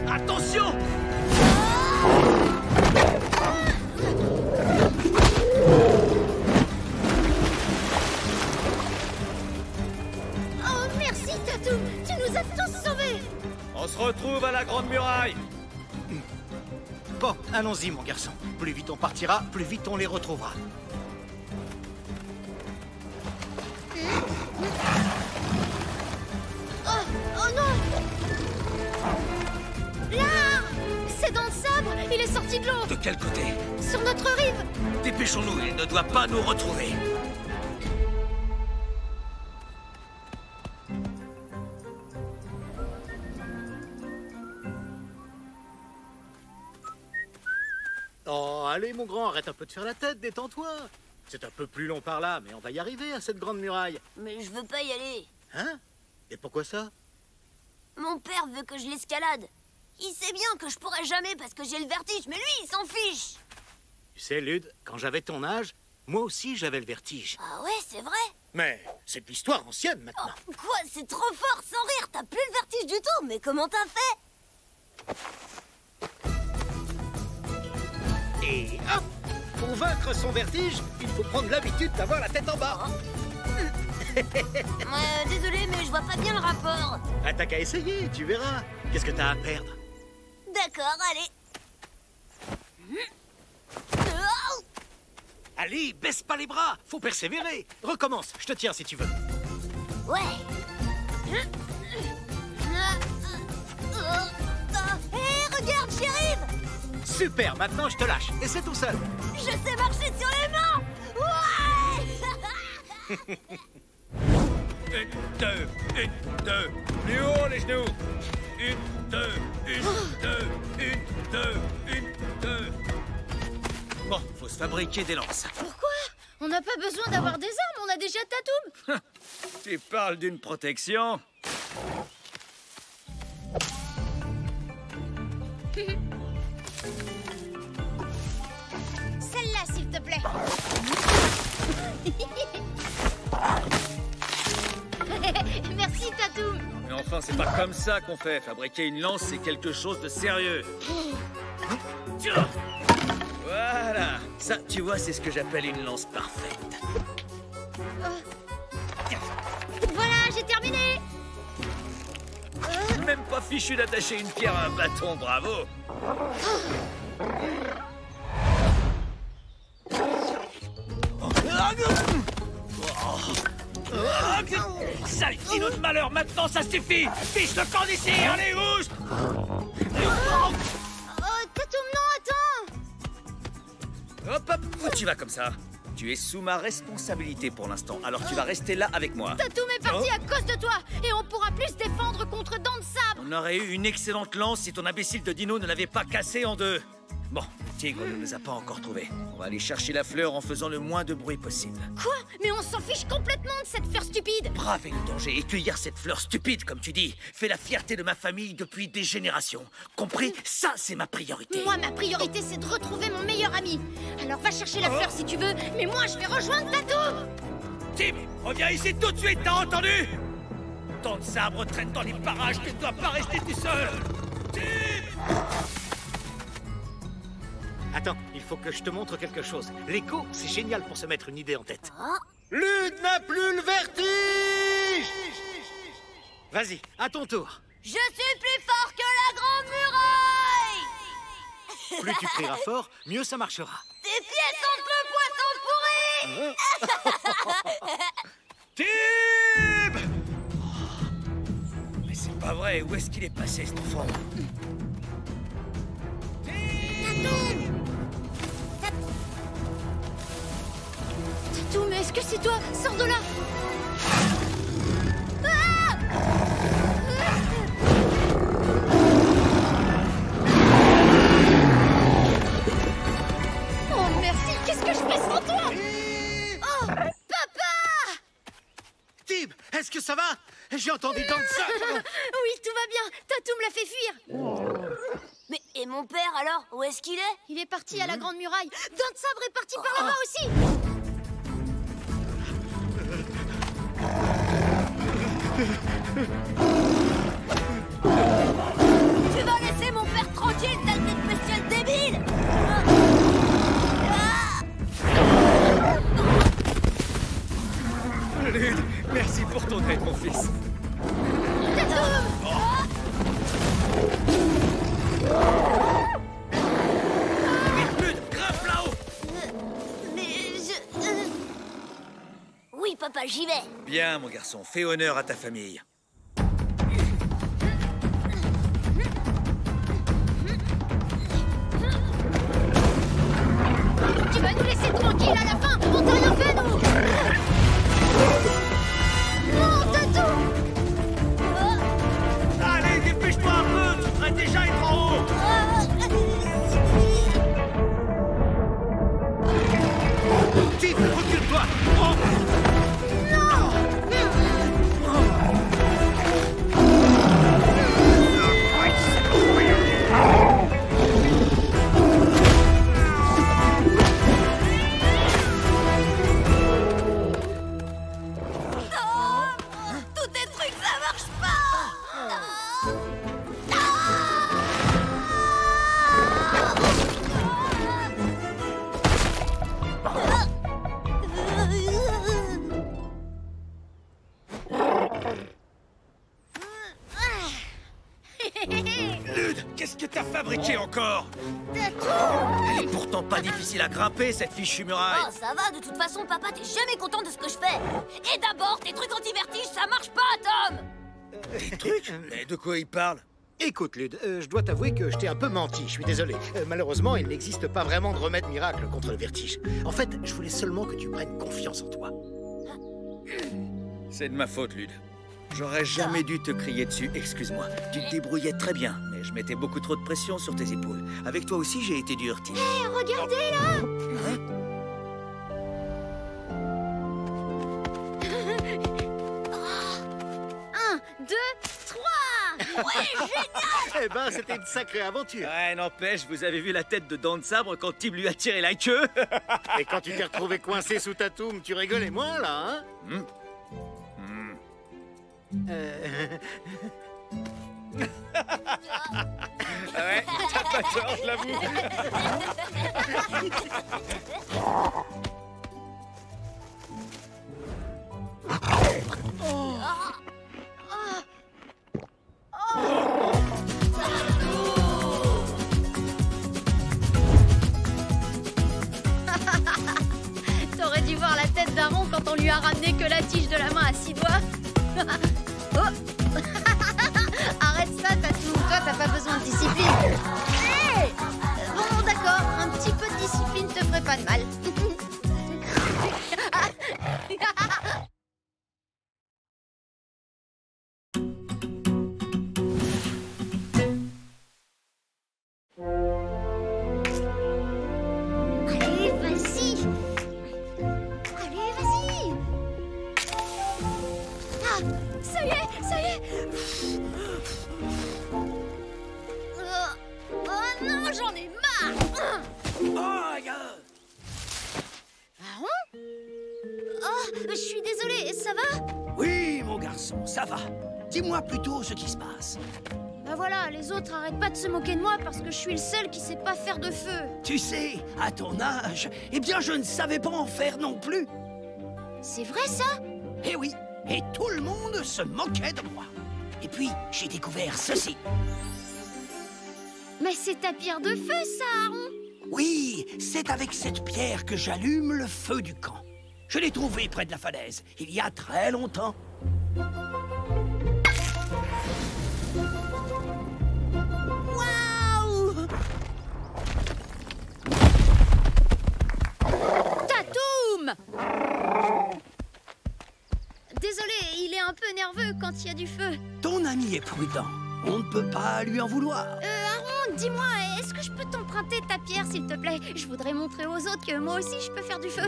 Attention! Oh, merci, Tatou. Tu nous as tous sauvés. On se retrouve à la Grande Muraille. Bon, allons-y, mon garçon. Plus vite on partira, plus vite on les retrouvera. Oh non! Là! C'est dans le sabre. Il est sorti de l'eau. De quel côté? Sur notre rive. Dépêchons-nous, il ne doit pas nous retrouver. Oh, allez, mon grand, arrête un peu de faire la tête, détends-toi. C'est un peu plus long par là, mais on va y arriver à cette grande muraille. Mais je veux pas y aller. Hein? Et pourquoi ça? Mon père veut que je l'escalade. Il sait bien que je pourrai jamais parce que j'ai le vertige, mais lui, il s'en fiche. Tu sais, Lude, quand j'avais ton âge, moi aussi j'avais le vertige. Ah ouais, c'est vrai. Mais c'est de l'histoire ancienne maintenant. Oh, quoi, c'est trop fort, sans rire. T'as plus le vertige du tout, mais comment t'as fait? Et hop! Pour vaincre son vertige, il faut prendre l'habitude d'avoir la tête en bas. Désolé, mais je vois pas bien le rapport. Ah, t'as qu'à essayer, tu verras. Qu'est-ce que t'as à perdre? D'accord, allez. Allez, baisse pas les bras, faut persévérer. Recommence, je te tiens si tu veux. Ouais. Hé, regarde, j'y arrive. Super, maintenant je te lâche. Et c'est tout seul. Je sais marcher sur les mains. Ouais. Une, deux, plus haut les genoux. Une, deux, Bon, faut se fabriquer des lances. Pourquoi? On n'a pas besoin d'avoir des armes, on a déjà Tatoum. Tu parles d'une protection? Celle-là, s'il te plaît. Merci, Tatoum. Mais enfin, c'est pas comme ça qu'on fait. Fabriquer une lance, c'est quelque chose de sérieux. Tiens. Voilà. Ça, tu vois, c'est ce que j'appelle une lance parfaite. Voilà, j'ai terminé. Même pas fichu d'attacher une pierre à un bâton, bravo. Sale dino de malheur, maintenant ça suffit. Fiche le camp d'ici, allez, ouche. Tatoum, non, attends. Hop, hop, où tu vas comme ça? Tu es sous ma responsabilité pour l'instant, alors tu vas rester là avec moi. Tatoum est parti à cause de toi, et on pourra plus se défendre contre Dents de Sabre. On aurait eu une excellente lance si ton imbécile de dino ne l'avait pas cassé en deux. Bon, le tigre ne nous a pas encore trouvés. On va aller chercher la fleur en faisant le moins de bruit possible. Quoi? Mais on s'en fiche complètement de cette fleur stupide. Braver le danger et cueillir cette fleur stupide, comme tu dis, fait la fierté de ma famille depuis des générations. Compris? Ça, c'est ma priorité. Moi, ma priorité, c'est de retrouver mon meilleur ami. Alors va chercher la fleur si tu veux, mais moi, je vais rejoindre Tatoum. Tim, reviens ici tout de suite, t'as entendu? Ton sabre traîne dans les parages, tu ne dois pas rester tout seul. Tim! Attends, il faut que je te montre quelque chose. L'écho, c'est génial pour se mettre une idée en tête. Ah. Lude n'a plus le vertige! Vas-y, à ton tour. Je suis plus fort que la grande muraille. Plus tu crieras fort, mieux ça marchera. Tes pieds sont le poisson pourri. Tim! Mais c'est pas vrai, où est-ce qu'il est passé, cet enfant? Tatoum, mais est-ce que c'est toi? Sors de là. Ah! Oh, merci. Qu'est-ce que je fais sans toi? Oh, papa! Tim, est-ce que ça va? J'ai entendu tant de ça. Oui, tout va bien. Tatoum l'a fait fuir. Mais et mon père alors? Où est-ce qu'il est? Il est parti à la Grande Muraille. Dent de Sabre est parti par là-bas aussi. Tu vas laisser mon père tranquille, saleté de bestiole débile! Lude, merci pour ton aide, mon fils. Vite, Lude, grimpe là-haut. Mais je... Oui, papa, j'y vais. Bien, mon garçon, fais honneur à ta famille. Tu vas nous laisser tranquille à la fin. On t'a rien fait, nous. Non, Tatoum. Allez, dépêche-toi un peu, tu devrais déjà être en haut. Tim, recule-toi. Oh. Tous tes trucs, ça marche pas. Lude, qu'est-ce que t'as fabriqué encore? Elle est pourtant pas difficile à grimper, cette fichue muraille. Oh, ça va, de toute façon, papa, t'es jamais content de ce que je fais. Et d'abord, tes trucs anti-vertige, ça marche pas, Tom. Des trucs? Mais de quoi il parle? Écoute, Lude, je dois t'avouer que je t'ai un peu menti, je suis désolé. Malheureusement, il n'existe pas vraiment de remède miracle contre le vertige. En fait, je voulais seulement que tu prennes confiance en toi. C'est de ma faute, Lude. J'aurais jamais dû te crier dessus, excuse-moi. Tu te débrouillais très bien, mais je mettais beaucoup trop de pression sur tes épaules. Avec toi aussi, j'ai été dur, Tim. Hé, regardez là. Un, deux, trois. Ouais, génial. Eh ben, c'était une sacrée aventure. Ouais, n'empêche, vous avez vu la tête de Dent de Sabre quand Tim lui a tiré la queue? Et quand tu t'es retrouvé coincé sous ta toum, tu rigolais moins, là, hein? Ah ouais, t'as pas tort, je l'avoue. T'aurais dû voir la tête d'un rond quand on lui a ramené que la tige de la main à 6 doigts. Oh. Arrête ça, Tatoum. Toi, t'as pas besoin de discipline. Hey. Bon, d'accord. Un petit peu de discipline te ferait pas de mal. Ça y est, ça y est. Oh non, j'en ai marre. Aïe! Aron? Oh, je suis désolée, ça va? Oui, mon garçon, ça va. Dis-moi plutôt ce qui se passe. Bah voilà, les autres arrêtent pas de se moquer de moi parce que je suis le seul qui sait pas faire de feu. Tu sais, à ton âge, eh bien, je ne savais pas en faire non plus. C'est vrai ça? Eh oui, et tout le monde se moquait de moi. Et puis, j'ai découvert ceci. Mais c'est ta pierre de feu, ça, Aron. Oui, c'est avec cette pierre que j'allume le feu du camp. Je l'ai trouvée près de la falaise, il y a très longtemps. Waouh! Tatoum! Désolé, il est un peu nerveux quand il y a du feu. Ton ami est prudent, on ne peut pas lui en vouloir. Aron, dis-moi, est-ce que je peux t'emprunter ta pierre, s'il te plaît? Je voudrais montrer aux autres que moi aussi je peux faire du feu.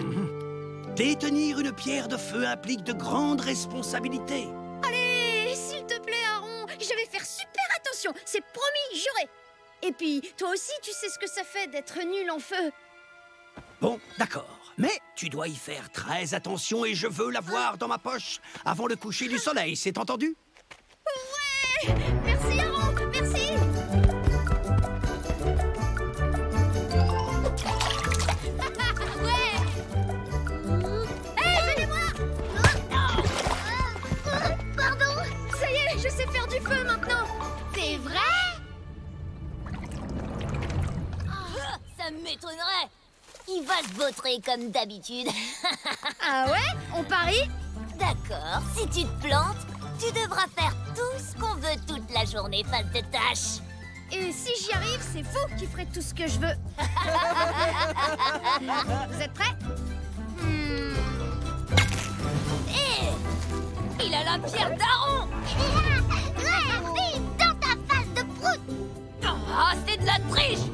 Détenir une pierre de feu implique de grandes responsabilités. Allez, s'il te plaît, Aron, je vais faire super attention, c'est promis, juré. Et puis, toi aussi, tu sais ce que ça fait d'être nul en feu. Bon, d'accord. Mais tu dois y faire très attention et je veux l'avoir dans ma poche avant le coucher du soleil, c'est entendu? Ouais! Merci, Aron, merci. Ouais! Hé, venez-moi! Pardon? Ça y est, je sais faire du feu maintenant. C'est vrai? Ça m'étonnerait. Il va se vautrer comme d'habitude. Ah ouais? On parie? D'accord, si tu te plantes, tu devras faire tout ce qu'on veut toute la journée face de tâches. Et si j'y arrive, c'est vous qui ferez tout ce que je veux. Vous êtes prêts? Hé! Il a la pierre d'Aron! Ouais, vite, dans ta face de prout! Ah, c'est de la triche!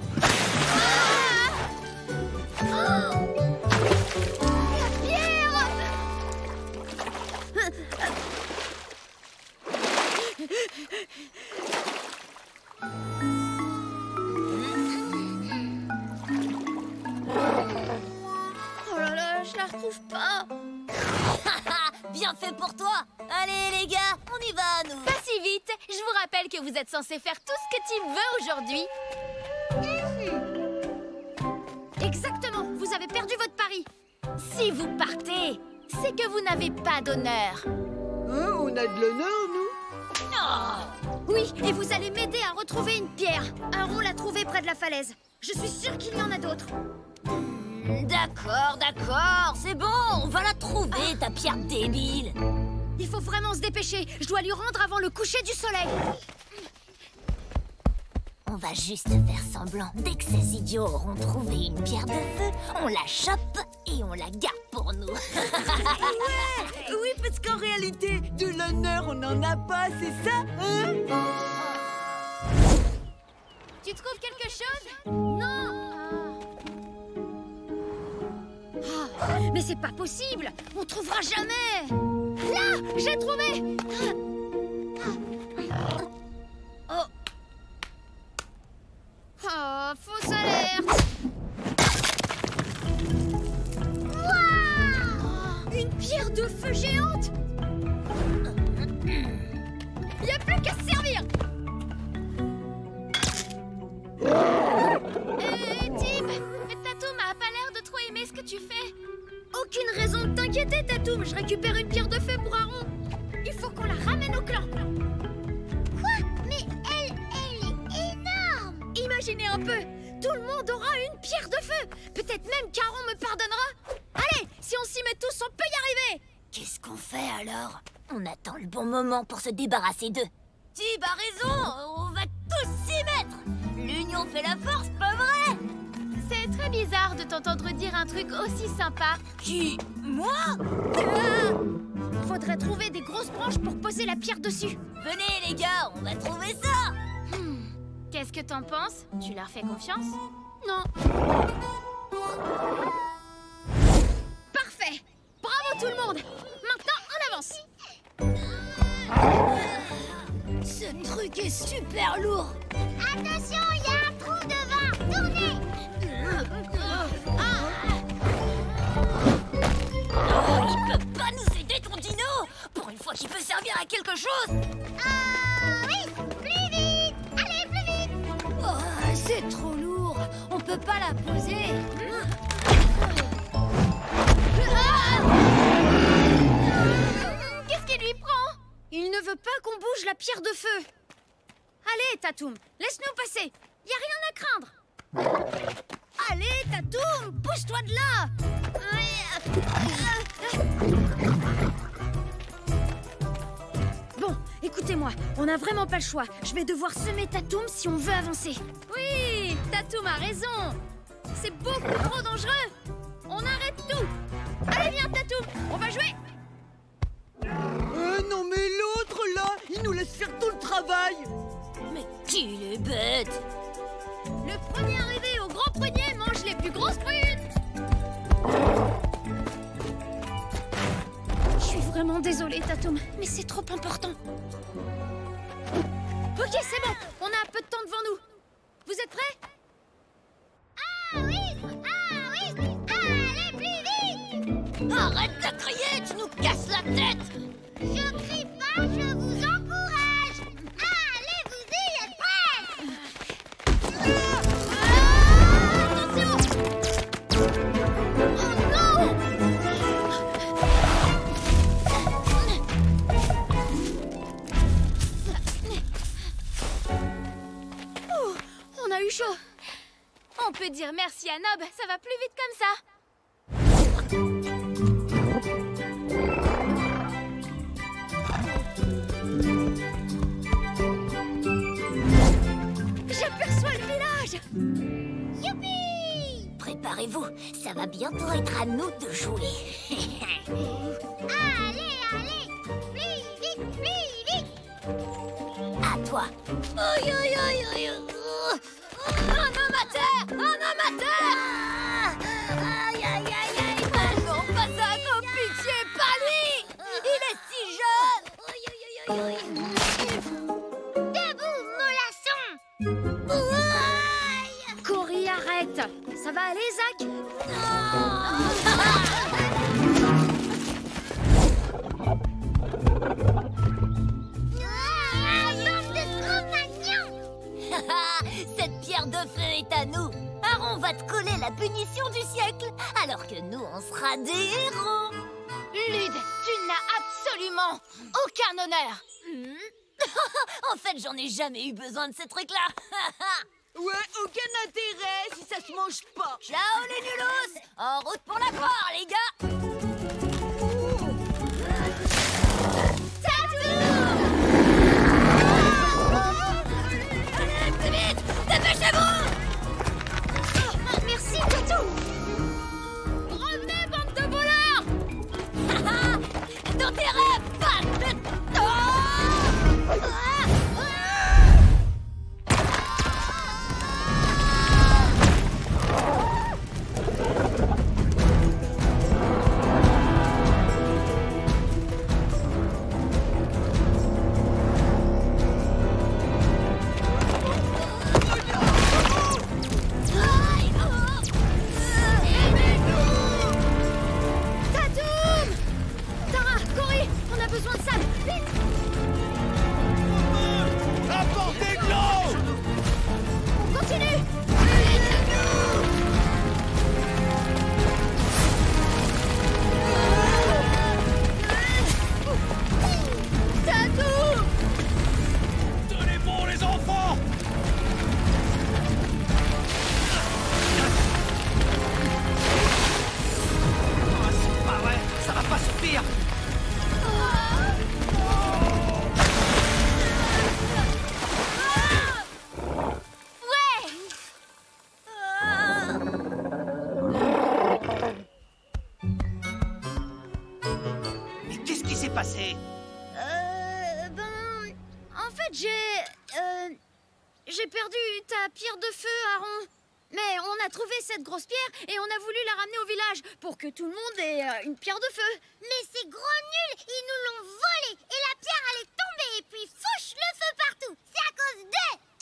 La pierre! Oh là là, je la retrouve pas. Bien fait pour toi! Allez les gars, on y va nous! Pas si vite. Je vous rappelle que vous êtes censés faire tout ce que Tim veut aujourd'hui. Exactement, vous avez perdu votre pari. Si vous partez, c'est que vous n'avez pas d'honneur. Hein, on a de l'honneur, nous? Oui, et vous allez m'aider à retrouver une pierre. Aron l'a trouvée près de la falaise. Je suis sûre qu'il y en a d'autres. D'accord, d'accord, c'est bon, on va la trouver, ta pierre débile. Il faut vraiment se dépêcher. Je dois lui rendre avant le coucher du soleil. On va juste faire semblant. Dès que ces idiots auront trouvé une pierre de feu, on la chope et on la garde pour nous. Oui, parce qu'en réalité, de l'honneur, on n'en a pas, c'est ça, hein? Tu trouves quelque chose? Non. Ah, mais c'est pas possible. On trouvera jamais. Là, j'ai trouvé. Oh. Oh, fausse alerte. Wow, une pierre de feu géante. Y a plus qu'à se servir. Tim, Tatoum a pas l'air de trop aimer ce que tu fais. Aucune raison de t'inquiéter, Tatoum. Je récupère une pierre de feu pour Aron. Il faut qu'on la ramène au clan. Quoi? Mais elle est énorme. Imaginez un peu. Tout le monde aura une pierre de feu. Peut-être même qu'Aron me pardonnera. Allez, si on s'y met tous, on peut y arriver. Qu'est-ce qu'on fait alors? On attend le bon moment pour se débarrasser d'eux. Tib a raison, on va tous s'y mettre. L'union fait la force, pas vrai? C'est très bizarre de t'entendre dire un truc aussi sympa. Qui? Moi? Faudrait trouver des grosses branches pour poser la pierre dessus. Venez les gars, on va trouver ça. Qu'est-ce que t'en penses? Tu leur fais confiance? Non. Parfait. Bravo tout le monde. Maintenant, on avance. Ce truc est super lourd. Attention, il y a un trou devant. Tournez. Oh, il peut pas nous aider, ton dino. Pour une fois qu'il peut servir à quelque chose. Oui, plus vite. Allez, plus vite. Oh, c'est trop lourd. On peut pas la poser. Qu'est-ce qui lui prend? Il ne veut pas qu'on bouge la pierre de feu. Allez, Tatoum, laisse-nous passer. Y a rien à craindre. Allez, Tatoum, bouge-toi de là. Bon, écoutez-moi, on n'a vraiment pas le choix. Je vais devoir semer Tatoum si on veut avancer. Oui, Tatoum a raison. C'est beaucoup trop dangereux. On arrête tout. Allez, viens, Tatoum, on va jouer. Non mais l'autre là, il nous laisse faire tout le travail. Mais qu'il est bête. Le premier arrivé au grand prunier mange les plus grosses prunes. Je suis vraiment désolée, Tatoum, mais c'est trop important. Ok, c'est bon, on a un peu de temps devant nous. Vous êtes prêts? Ah oui, allez, plus vite. Arrête de crier, tu nous casses la tête. Je crie pas, je vous encourage. Allez, vous y êtes prêts? Attention! Oh non! Ouh, on a eu chaud. On peut dire merci à Nob, ça va plus vite comme ça. J'aperçois le village! Youpi! Préparez-vous, ça va bientôt être à nous de jouer. Allez, plus vite! À toi. Aïe, aïe, aïe, aïe. Un homme à terre! Un homme à terre! Aïe, aïe, aïe, aïe. Oh non, pas ça, comme pitié, pas lui! Il est si jeune! Aïe, aïe, aïe, aïe. Debout, mollasson! Aïe. Cory, arrête! Ça va aller, Zach? Bande de Cro-Magnons! Cette pierre de feu est à nous. Aaron va te coller la punition du siècle, alors que nous, on sera des héros. Lud, tu n'as absolument aucun honneur. En fait, j'en ai jamais eu besoin de ces trucs-là. Ouais, aucun intérêt si ça se mange pas. Ciao les nulos. En route pour la gloire, les gars. Allez, plus vite. Dépêchez-vous. Merci, Tatou! Revenez, bande de voleurs! Dans tes rêves, balle de... Tatoum! Tara, Cory, on a besoin de ça! Vite! Apportez de l'eau! On continue! Tatoum! Tenez bon, les enfants! Ah, c'est pas vrai, ça va pas suffire! Ouais! Mais qu'est-ce qui s'est passé? En fait, j'ai perdu ta pierre de feu, Aaron. Mais on a trouvé cette grosse pierre et on a voulu la ramener au village pour que tout le monde ait une pierre de feu. Mais c'est gros nul, ils nous l'ont volée et la pierre allait tomber et puis fouche le feu partout.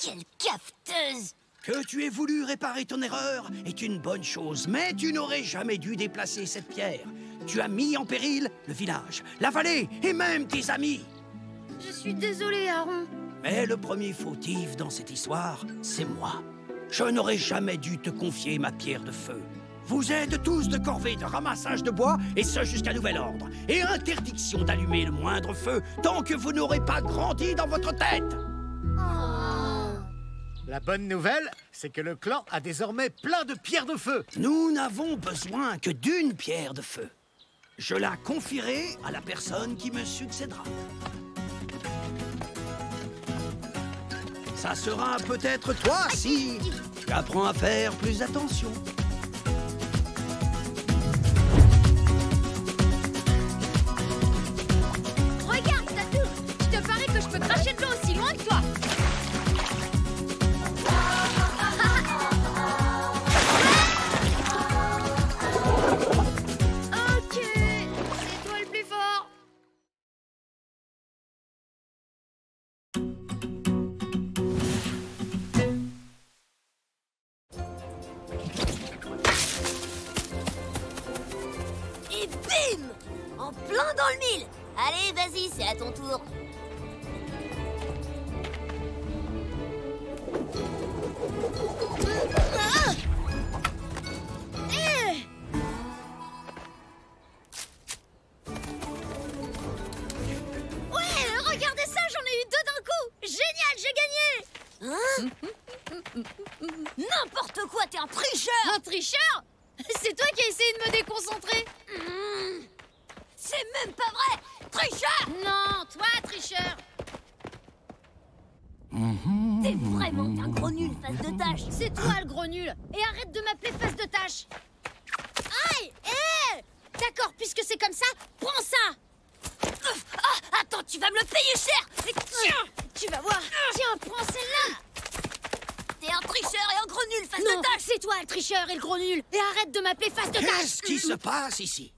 Quelle cafeteuse! Que tu aies voulu réparer ton erreur est une bonne chose, mais tu n'aurais jamais dû déplacer cette pierre. Tu as mis en péril le village, la vallée et même tes amis. Je suis désolée, Aaron. Mais le premier fautif dans cette histoire, c'est moi. Je n'aurais jamais dû te confier ma pierre de feu. Vous êtes tous de corvée de ramassage de bois, et ce jusqu'à nouvel ordre. Et interdiction d'allumer le moindre feu tant que vous n'aurez pas grandi dans votre tête. La bonne nouvelle, c'est que le clan a désormais plein de pierres de feu. Nous n'avons besoin que d'une pierre de feu. Je la confierai à la personne qui me succédera. Ça sera peut-être toi si tu apprends à faire plus attention. Regarde, Tatou! Je te parie que je peux cracher de l'eau aussi loin que toi! Ok, c'est toi le plus fort! Et bim! En plein dans le mille! Allez, vas-y, c'est à ton tour. Ouais, regardez ça, j'en ai eu deux d'un coup! Génial, j'ai gagné! Hein? N'importe quoi, t'es un tricheur! Un tricheur? C'est toi qui as essayé de me déconcentrer! C'est même pas vrai! Tricheur! Non, toi, tricheur! T'es vraiment un gros nul, face de tâche! C'est toi le gros nul! Et arrête de m'appeler face de tâche! Aïe! Hé! D'accord, puisque c'est comme ça, prends ça! Ah, attends, tu vas me le payer cher! Et tiens! Tu vas voir! Tiens, prends celle-là! T'es un tricheur et un gros nul, face Non, de tâche! c'est toi le tricheur et le gros nul! Et arrête de m'appeler face de tâche! Qu'est-ce qui se passe ici?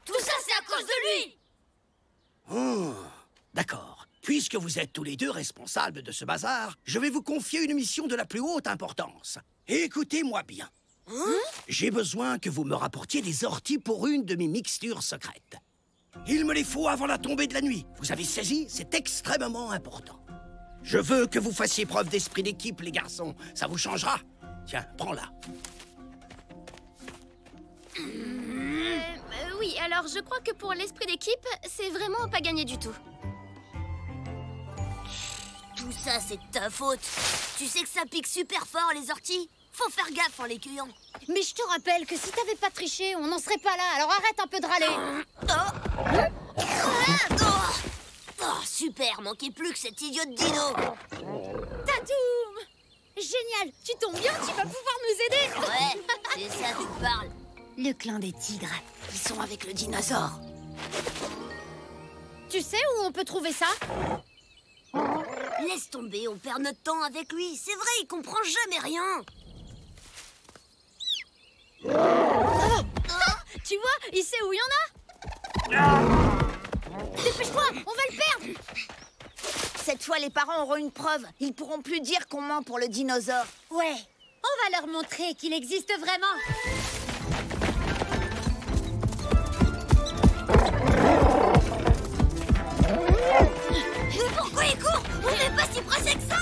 Tout ça, c'est à cause de lui! Oh, d'accord. Puisque vous êtes tous les deux responsables de ce bazar, je vais vous confier une mission de la plus haute importance. Écoutez-moi bien. J'ai besoin que vous me rapportiez des orties pour une de mes mixtures secrètes. Il me les faut avant la tombée de la nuit. Vous avez saisi? C'est extrêmement important. Je veux que vous fassiez preuve d'esprit d'équipe, les garçons. Ça vous changera. Tiens, prends-la. Oui, alors je crois que pour l'esprit d'équipe, c'est vraiment pas gagné du tout. Tout ça, c'est de ta faute. Tu sais que ça pique super fort, les orties. Faut faire gaffe en les cueillant. Mais je te rappelle que si t'avais pas triché, on n'en serait pas là, alors arrête un peu de râler! Oh, super, manquait plus que cet idiot de dino. Tatoum! Génial! Tu tombes bien, tu vas pouvoir nous aider! Ouais, c'est ça que tu parles. Le clan des tigres. Ils sont avec le dinosaure. Tu sais où on peut trouver ça? Laisse tomber, on perd notre temps avec lui. C'est vrai, il comprend jamais rien. Tu vois, il sait où il y en a! Dépêche-toi, on va le perdre! Cette fois, les parents auront une preuve. Ils pourront plus dire qu'on ment pour le dinosaure. Ouais, on va leur montrer qu'il existe vraiment. Mais pourquoi il court? On n'est pas si pressé que ça.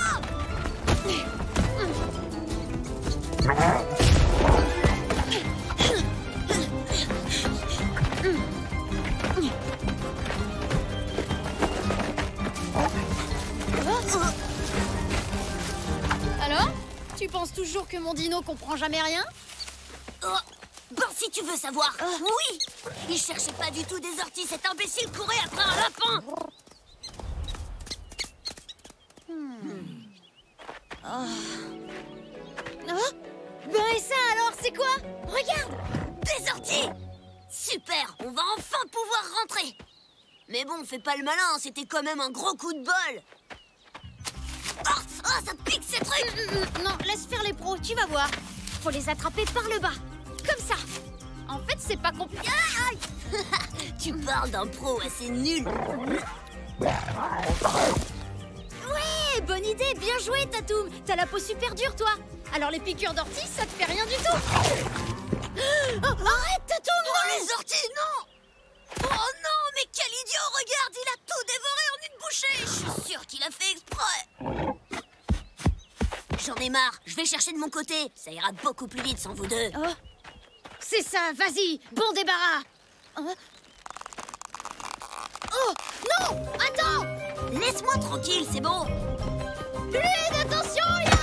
Alors? Tu penses toujours que mon dino comprend jamais rien? Ben, si tu veux savoir, oui. Il cherchait pas du tout des orties, cet imbécile courait après un lapin. Ben et ça alors, c'est quoi? Regarde! Des orties. Super, on va enfin pouvoir rentrer. Mais bon, fais pas le malin, c'était quand même un gros coup de bol. Ah, ça pique ces trucs. Non, laisse faire les pros, tu vas voir. Faut les attraper par le bas, comme ça. En fait, c'est pas compliqué. Tu parles d'un pro assez nul. Ouais, Ouais, bonne idée, bien joué, Tatoum. T'as la peau super dure, toi. Alors les piqûres d'ortie, ça te fait rien du tout. Oh, arrête, Tatoum. Oh, les orties, non! Oh non, mais quel idiot! Regarde, il a tout dévoré en une bouchée! Je suis sûre qu'il a fait exprès! J'en ai marre, je vais chercher de mon côté. Ça ira beaucoup plus vite sans vous deux. Oh, c'est ça, vas-y, bon débarras. Oh, non, attends! Laisse-moi tranquille, c'est bon. Lude, attention, il y a...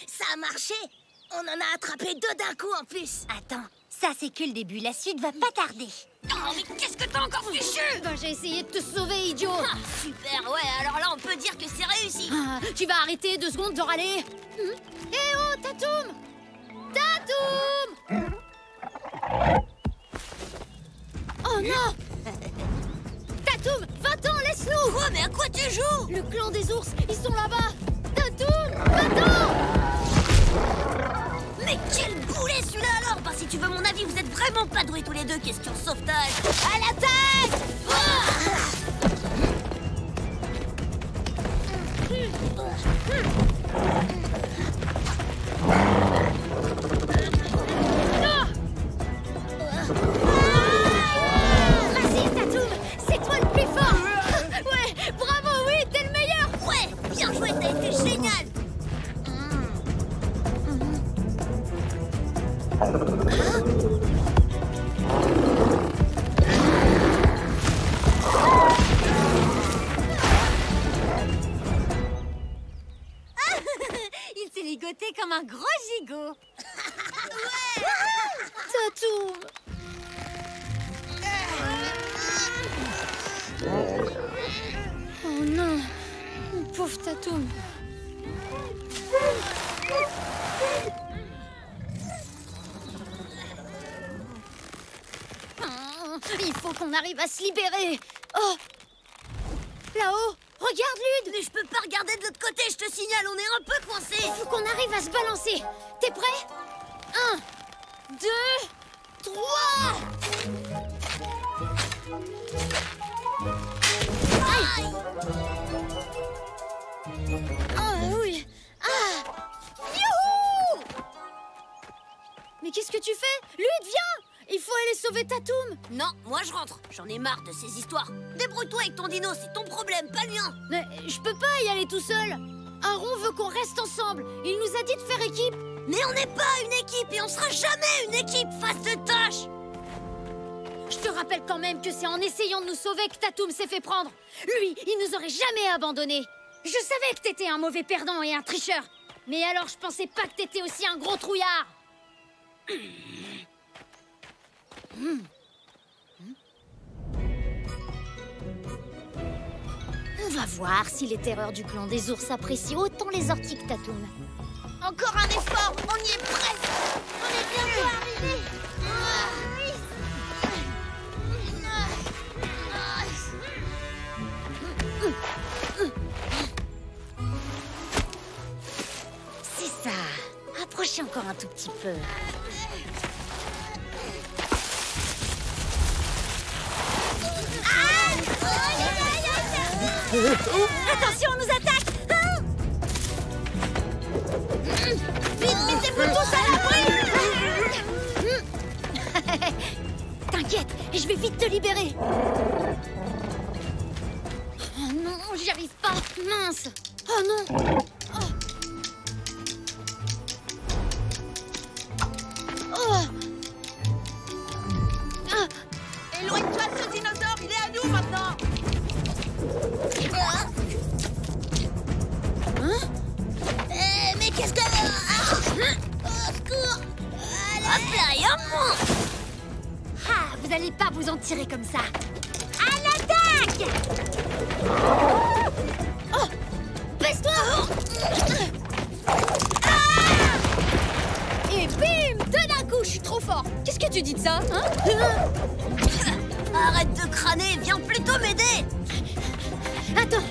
Ça a marché! On en a attrapé 2 d'un coup en plus. Attends, ça c'est que le début, la suite va pas tarder. Oh, mais qu'est-ce que t'as encore fichu? Bah, j'ai essayé de te sauver, idiot. Ah, super, ouais, alors là on peut dire que c'est réussi. Ah, tu vas arrêter 2 secondes de râler. Eh oh, Tatoum! Tatoum! Oh non! Tatoum, va-t'en, laisse-nous! Quoi, mais à quoi tu joues? Le clan des ours, ils sont là-bas! Tatoum, va-t'en! Mais quel boulet celui-là alors! Bah si tu veux mon avis, vous êtes vraiment pas doués tous les deux, question sauvetage. À l'attaque! Vas-y, Tatoum, c'est toi le plus fort! Ouais, bravo, oui, t'es le meilleur! Ouais, bien joué, t'as été génial! Il s'est ligoté comme un gros gigot. Tatoum! Oh non, mon pauvre Tatoum. Il faut qu'on arrive à se libérer. Oh, là-haut, regarde, Lude. Mais je peux pas regarder de l'autre côté, je te signale, on est un peu coincé. Il faut qu'on arrive à se balancer. T'es prêt? 1, 2, 3. Aïe! Oh oui. Ah. Youhou! Mais qu'est-ce que tu fais? Lude, viens! Il faut aller sauver Tatoum. Non, moi je rentre, j'en ai marre de ces histoires. Débrouille-toi avec ton dino, c'est ton problème, pas le mien. Mais je peux pas y aller tout seul. Aron veut qu'on reste ensemble. Il nous a dit de faire équipe. Mais on n'est pas une équipe et on sera jamais une équipe face de tâche. Je te rappelle quand même que c'est en essayant de nous sauver que Tatoum s'est fait prendre. Lui, il nous aurait jamais abandonnés. Je savais que t'étais un mauvais perdant et un tricheur. Mais alors je pensais pas que t'étais aussi un gros trouillard. On va voir si les terreurs du clan des ours apprécient autant les orties que Tatoum. Encore un effort, on y est presque. On est bientôt arrivé. C'est ça. Approchez encore un tout petit peu. Attention, on nous attaque. Vite, mettez-vous tous à l'abri. T'inquiète, je vais vite te libérer. Oh non, j'y arrive pas. Mince. Oh non. Oh. Oh. Ah. Éloigne-toi de ce dinosaure, il est à nous maintenant. Hein? Mais qu'est-ce que... Au secours! Hop là, et un point! Ah, vous allez pas vous en tirer comme ça. À l'attaque! Oh. Baisse-toi. Et bim! Deux d'un coup, je suis trop fort. Qu'est-ce que tu dis de ça, hein? Arrête de crâner, viens plutôt m'aider! Attends.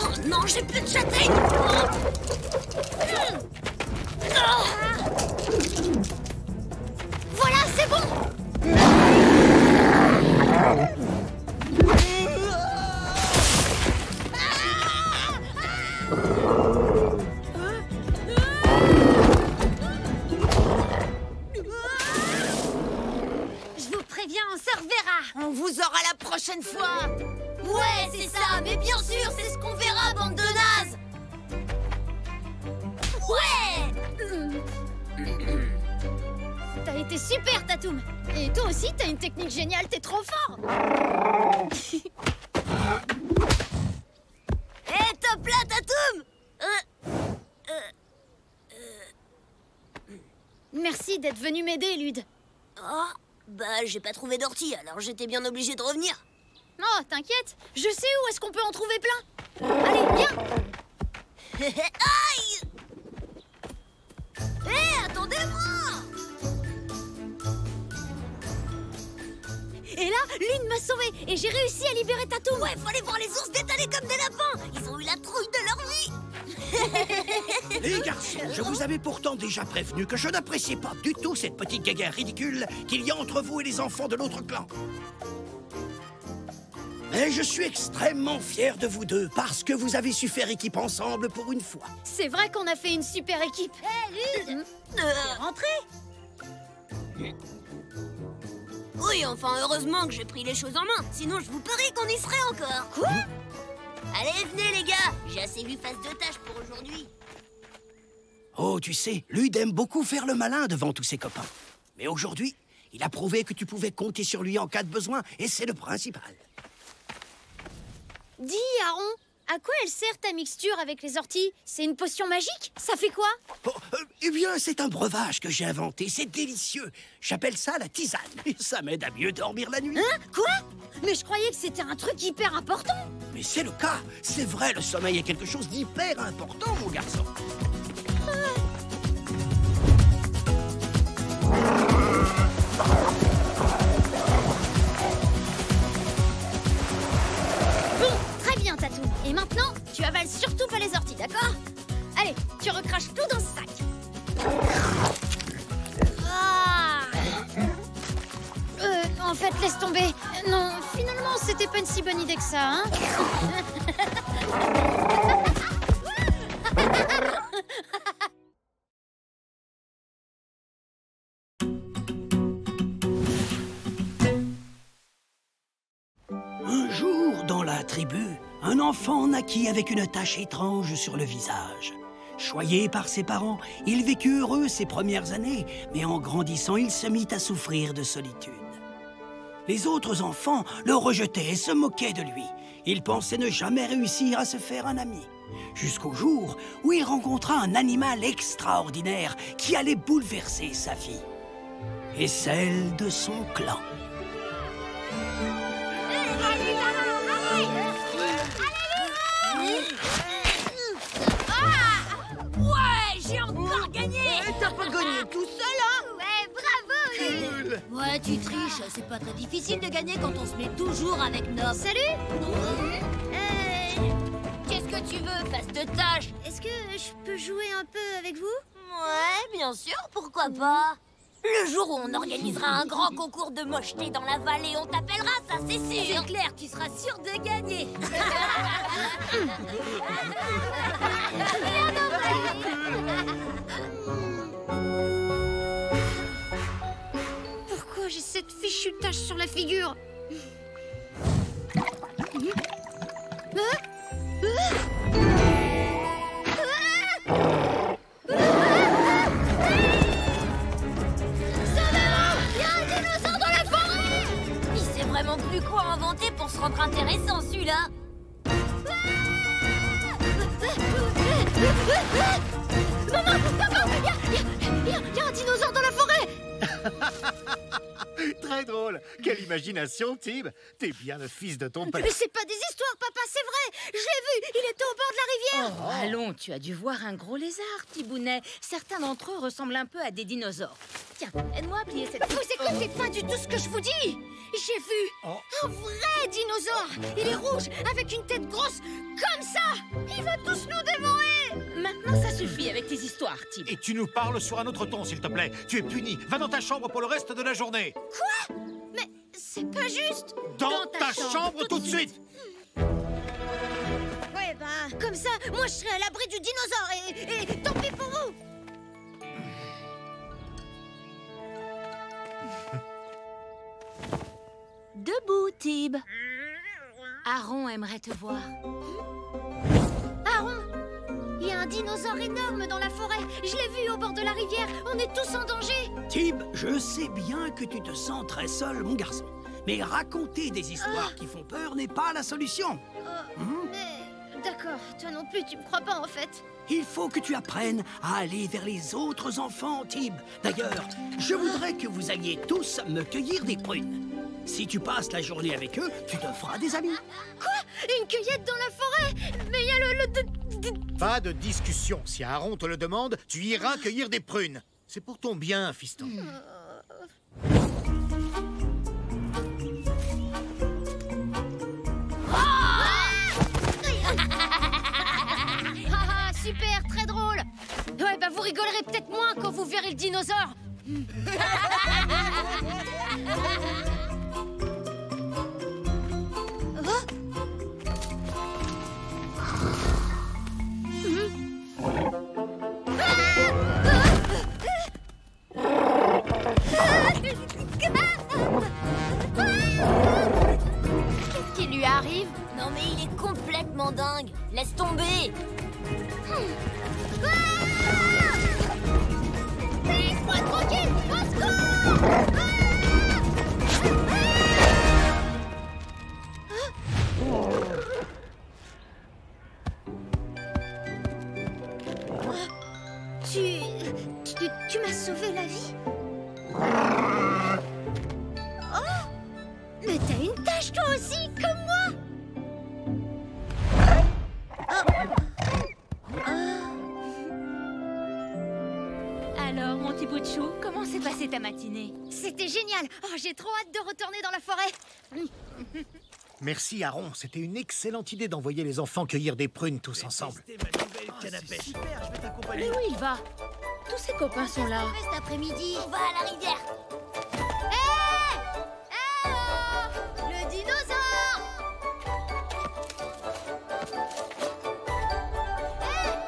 Oh non, j'ai plus de châtaigne! Voilà, c'est bon. on se reverra. On vous aura la prochaine fois. Ouais, c'est ça, mais bien sûr, c'est ce qu'on verra, bande de nazes. Ouais. T'as été super, Tatoum. Et toi aussi, t'as une technique géniale, t'es trop fort. Hé, top là, Tatoum. Merci d'être venu m'aider, Lude. Oh, bah j'ai pas trouvé d'ortie, alors j'étais bien obligé de revenir. Oh, t'inquiète, je sais où est-ce qu'on peut en trouver plein. Allez, viens. Aïe. Hé, attendez-moi. Et là, Lune m'a sauvée et j'ai réussi à libérer Tatoum. Ouais, fallait voir les ours détaler comme des lapins. Ils ont eu la trouille de leur vie. Les garçons, je vous avais pourtant déjà prévenu que je n'appréciais pas du tout cette petite guéguerre ridicule qu'il y a entre vous et les enfants de l'autre clan. Mais je suis extrêmement fier de vous deux parce que vous avez su faire équipe ensemble pour une fois. C'est vrai qu'on a fait une super équipe. Hé, Lude. Rentrez. Oui, enfin, heureusement que j'ai pris les choses en main. Sinon, je vous parie qu'on y serait encore. Quoi? Allez, venez, les gars. J'ai assez vu face de tâche pour aujourd'hui. Oh, tu sais, Lude aime beaucoup faire le malin devant tous ses copains. Mais aujourd'hui, il a prouvé que tu pouvais compter sur lui en cas de besoin, et c'est le principal. Dis, Aaron, à quoi elle sert ta mixture avec les orties? C'est une potion magique? Ça fait quoi? Oh, eh bien, c'est un breuvage que j'ai inventé, c'est délicieux. J'appelle ça la tisane, et ça m'aide à mieux dormir la nuit. Hein? Quoi? Mais je croyais que c'était un truc hyper important. Mais c'est le cas, c'est vrai, le sommeil est quelque chose d'hyper important, mon garçon. Bon, très bien, Tatou. Et maintenant, tu avales surtout pas les orties, d'accord? Allez, tu recraches tout dans ce sac. Ah. En fait, laisse tomber. Non, finalement, c'était pas une si bonne idée que ça, hein? Un jour, dans la tribu, un enfant naquit avec une tache étrange sur le visage. Choyé par ses parents, il vécut heureux ses premières années, mais en grandissant, il se mit à souffrir de solitude. Les autres enfants le rejetaient et se moquaient de lui. Il pensait ne jamais réussir à se faire un ami. Jusqu'au jour où il rencontra un animal extraordinaire qui allait bouleverser sa vie. Et celle de son clan. Ouais, j'ai encore gagné. T'as pas gagné tout seul, hein? Ouais, bravo, Lude. Ouais, tu triches. C'est pas très difficile de gagner quand on se met toujours avec Nob. Salut. Qu'est-ce que tu veux, face de tâche? Est-ce que je peux jouer un peu avec vous? Ouais, bien sûr, pourquoi pas? Le jour où on organisera un grand concours de mocheté dans la vallée, on t'appellera, ça c'est sûr. C'est clair, tu seras sûr de gagner. Pourquoi j'ai cette fichue tache sur la figure? Il sait vraiment plus quoi inventer pour se rendre intéressant, celui-là. Maman, papa, il y a un dinosaure dans la forêt. Très drôle. Quelle imagination, Tim. T'es bien le fils de ton père. Mais c'est pas des histoires, papa, c'est vrai. Je l'ai vu, il était au bord de la rivière. Oh, allons, tu as dû voir un gros lézard, petit bounet. Certains d'entre eux ressemblent un peu à des dinosaures. Tiens, aide-moi à plier cette... Vous écoutez pas du tout ce que je vous dis. J'ai vu un vrai dinosaure. Il est rouge, avec une tête grosse, comme ça. Il va tous nous dévorer. Maintenant, ça suffit avec tes histoires, Tim. Et tu nous parles sur un autre ton, s'il te plaît. Tu es puni. Va dans ta chambre pour le reste de la journée. Quoi? Mais c'est pas juste. Dans ta chambre tout de suite. Ouais, bah, comme ça, moi je serai à l'abri du dinosaure et tant pis pour vous. Debout, Tib. Aaron aimerait te voir. Aaron, il y a un dinosaure énorme dans la forêt. Je l'ai vu au bord de la rivière. On est tous en danger. Tib, je sais bien que tu te sens très seul, mon garçon. Mais raconter des histoires qui font peur n'est pas la solution. Mais d'accord, toi non plus, tu me crois pas en fait. Il faut que tu apprennes à aller vers les autres enfants, Tib. D'ailleurs, je voudrais que vous alliez tous me cueillir des prunes. Si tu passes la journée avec eux, tu te feras des amis. Quoi? Une cueillette dans la forêt? Mais il y a Pas de discussion. Si Aaron te le demande, tu iras cueillir des prunes. C'est pour ton bien, fiston. Super, très drôle. Ouais, bah vous rigolerez peut-être moins quand vous verrez le dinosaure. Qu'est-ce qui lui arrive? Non mais il est complètement dingue. Laisse tomber. Laisse-moi tranquille, au secours! Tu m'as sauvé la vie? Oh! Mais t'as une tâche toi aussi, comme moi! Alors, mon petit bout de chou, comment s'est passée ta matinée? C'était génial! Oh, j'ai trop hâte de retourner dans la forêt! Merci, Aaron. C'était une excellente idée d'envoyer les enfants cueillir des prunes tous ensemble. C'était ma nouvelle canne à pêche. Super, je vais t'accompagner. Mais où il va? Tous ses copains sont là. Cet après-midi, on va à la rivière. Le dinosaure!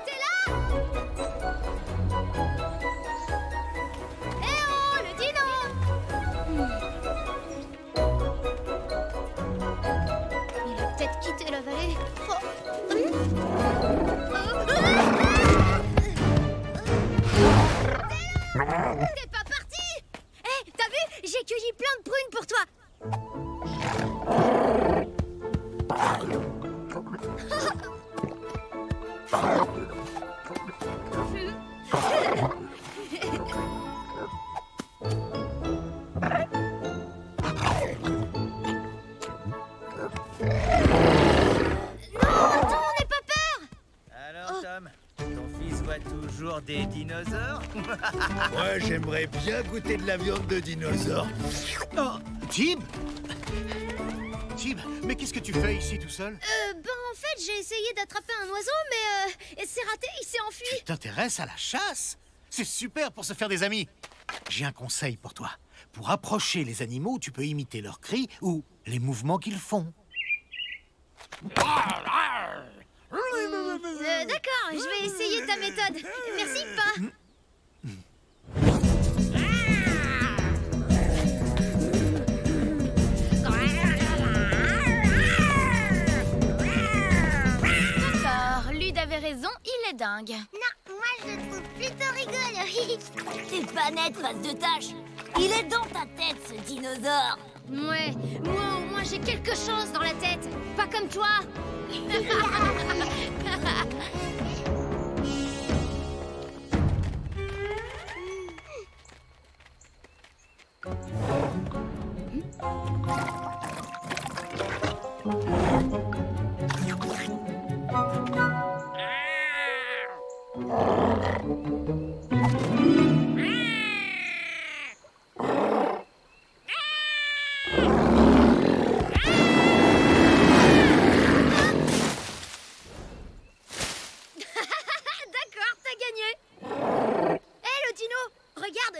T'es là? Oh, le dino! Il a peut-être quitté la vallée. T'es pas parti? T'as vu? J'ai cueilli plein de prunes pour toi. Toujours des dinosaures? Moi, j'aimerais bien goûter de la viande de dinosaure. Oh, Tib! Tib, mais qu'est-ce que tu fais ici tout seul? En fait, j'ai essayé d'attraper un oiseau, mais c'est raté, il s'est enfui. Tu t'intéresses à la chasse? C'est super pour se faire des amis. J'ai un conseil pour toi. Pour approcher les animaux, tu peux imiter leurs cris ou les mouvements qu'ils font. D'accord, je vais essayer ta méthode. Merci, Pa. D'accord, Lude avait raison, il est dingue. Non, moi je le trouve plutôt rigolo. T'es pas net, face de tâche. Il est dans ta tête, ce dinosaure. Ouais, moi au moins j'ai quelque chose dans la tête. Pas comme toi.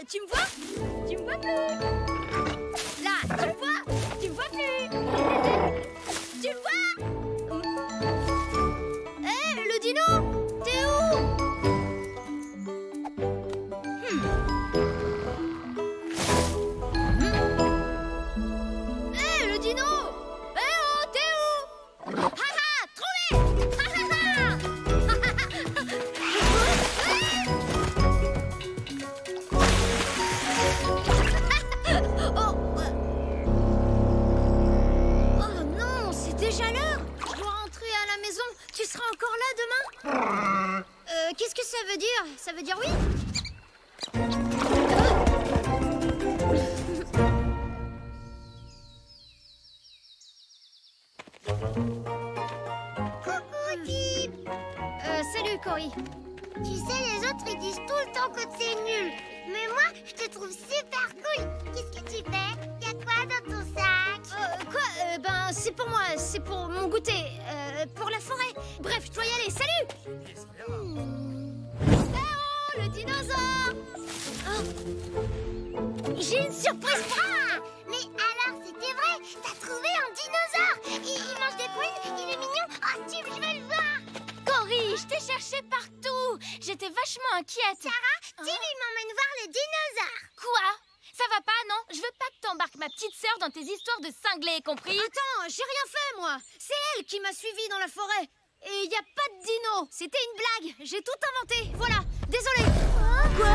Tu me vois? Tu me vois plus? Là, tu me vois? Tu me vois plus? Tu me vois? Le dino? T'es où? Le dino? Cory. Tu sais, les autres, ils disent tout le temps que c'est nul. Mais moi, je te trouve super cool. Qu'est-ce que tu fais? Y'a quoi dans ton sac? Quoi? Ben, c'est pour moi, c'est pour mon goûter, pour la forêt. Bref, je dois y aller, salut! Oh, le dinosaure! Oh. J'ai une surprise pour Ah! Mais alors, c'était vrai? T'as trouvé un dinosaure? Il mange des prunes? Il est mignon? Oh, Tim, je veux le voir! Cory, je t'ai cherché partout. J'étais vachement inquiète. Sarah, Tim, il m'emmène voir le dinosaure. Quoi? Ça va pas, non? Je veux pas que t'embarques ma petite sœur dans tes histoires de cinglés, compris? Attends, j'ai rien fait, moi. C'est elle qui m'a suivi dans la forêt. Et y a pas de dino. C'était une blague. J'ai tout inventé. Voilà. Désolée. Quoi?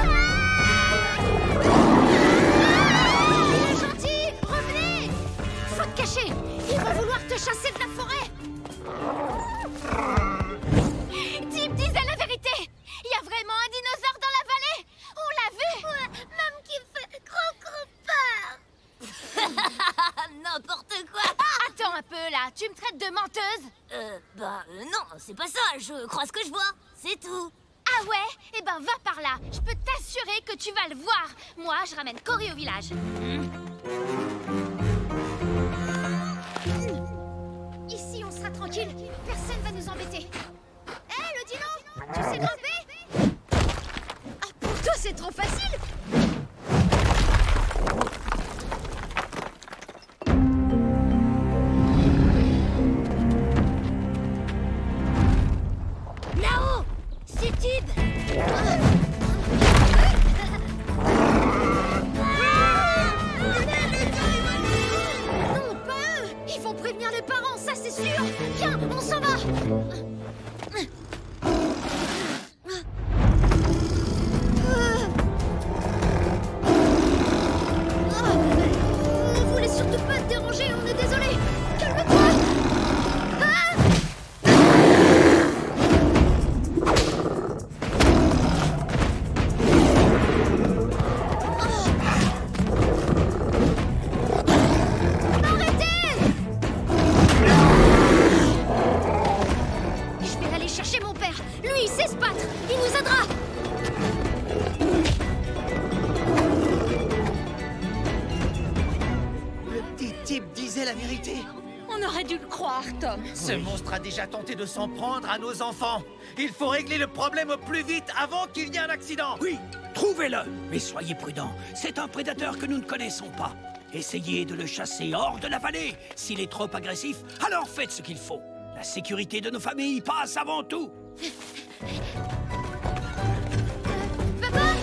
Il est gentil. Revenez. Faut te cacher. Ils vont vouloir te chasser de la forêt. Tim disait la vérité. Il y a vraiment un dinosaure dans la vallée. On l'a vu. Ouais, même qui fait gros peur. N'importe quoi. Attends un peu, là. Tu me traites de menteuse? Non, c'est pas ça. Je crois ce que je vois. C'est tout. Ah ouais? Eh ben, va par là. Je peux t'assurer que tu vas le voir. Moi, je ramène Cory au village. Ici, on sera tranquille. Personne va nous embêter. Hé, le dino, tu sais grimper? Ah, pour toi, c'est trop facile. Là-haut! C'est Tib! Non, pas eux. Ils vont prévenir les parents, ça c'est sûr. Viens, on s'en va. On voulait surtout pas te déranger, on est désolé. Calme-toi. Je vais aller chercher mon père. Lui, il sait se battre. Il nous aidera. Le petit type disait la vérité. On aurait dû le croire, Tom. Ce monstre a déjà tenté de s'en prendre à nos enfants. Il faut régler le problème au plus vite avant qu'il y ait un accident. Oui, trouvez-le. Mais soyez prudents. C'est un prédateur que nous ne connaissons pas. Essayez de le chasser hors de la vallée. S'il est trop agressif, alors faites ce qu'il faut. La sécurité de nos familles passe avant tout. Papa!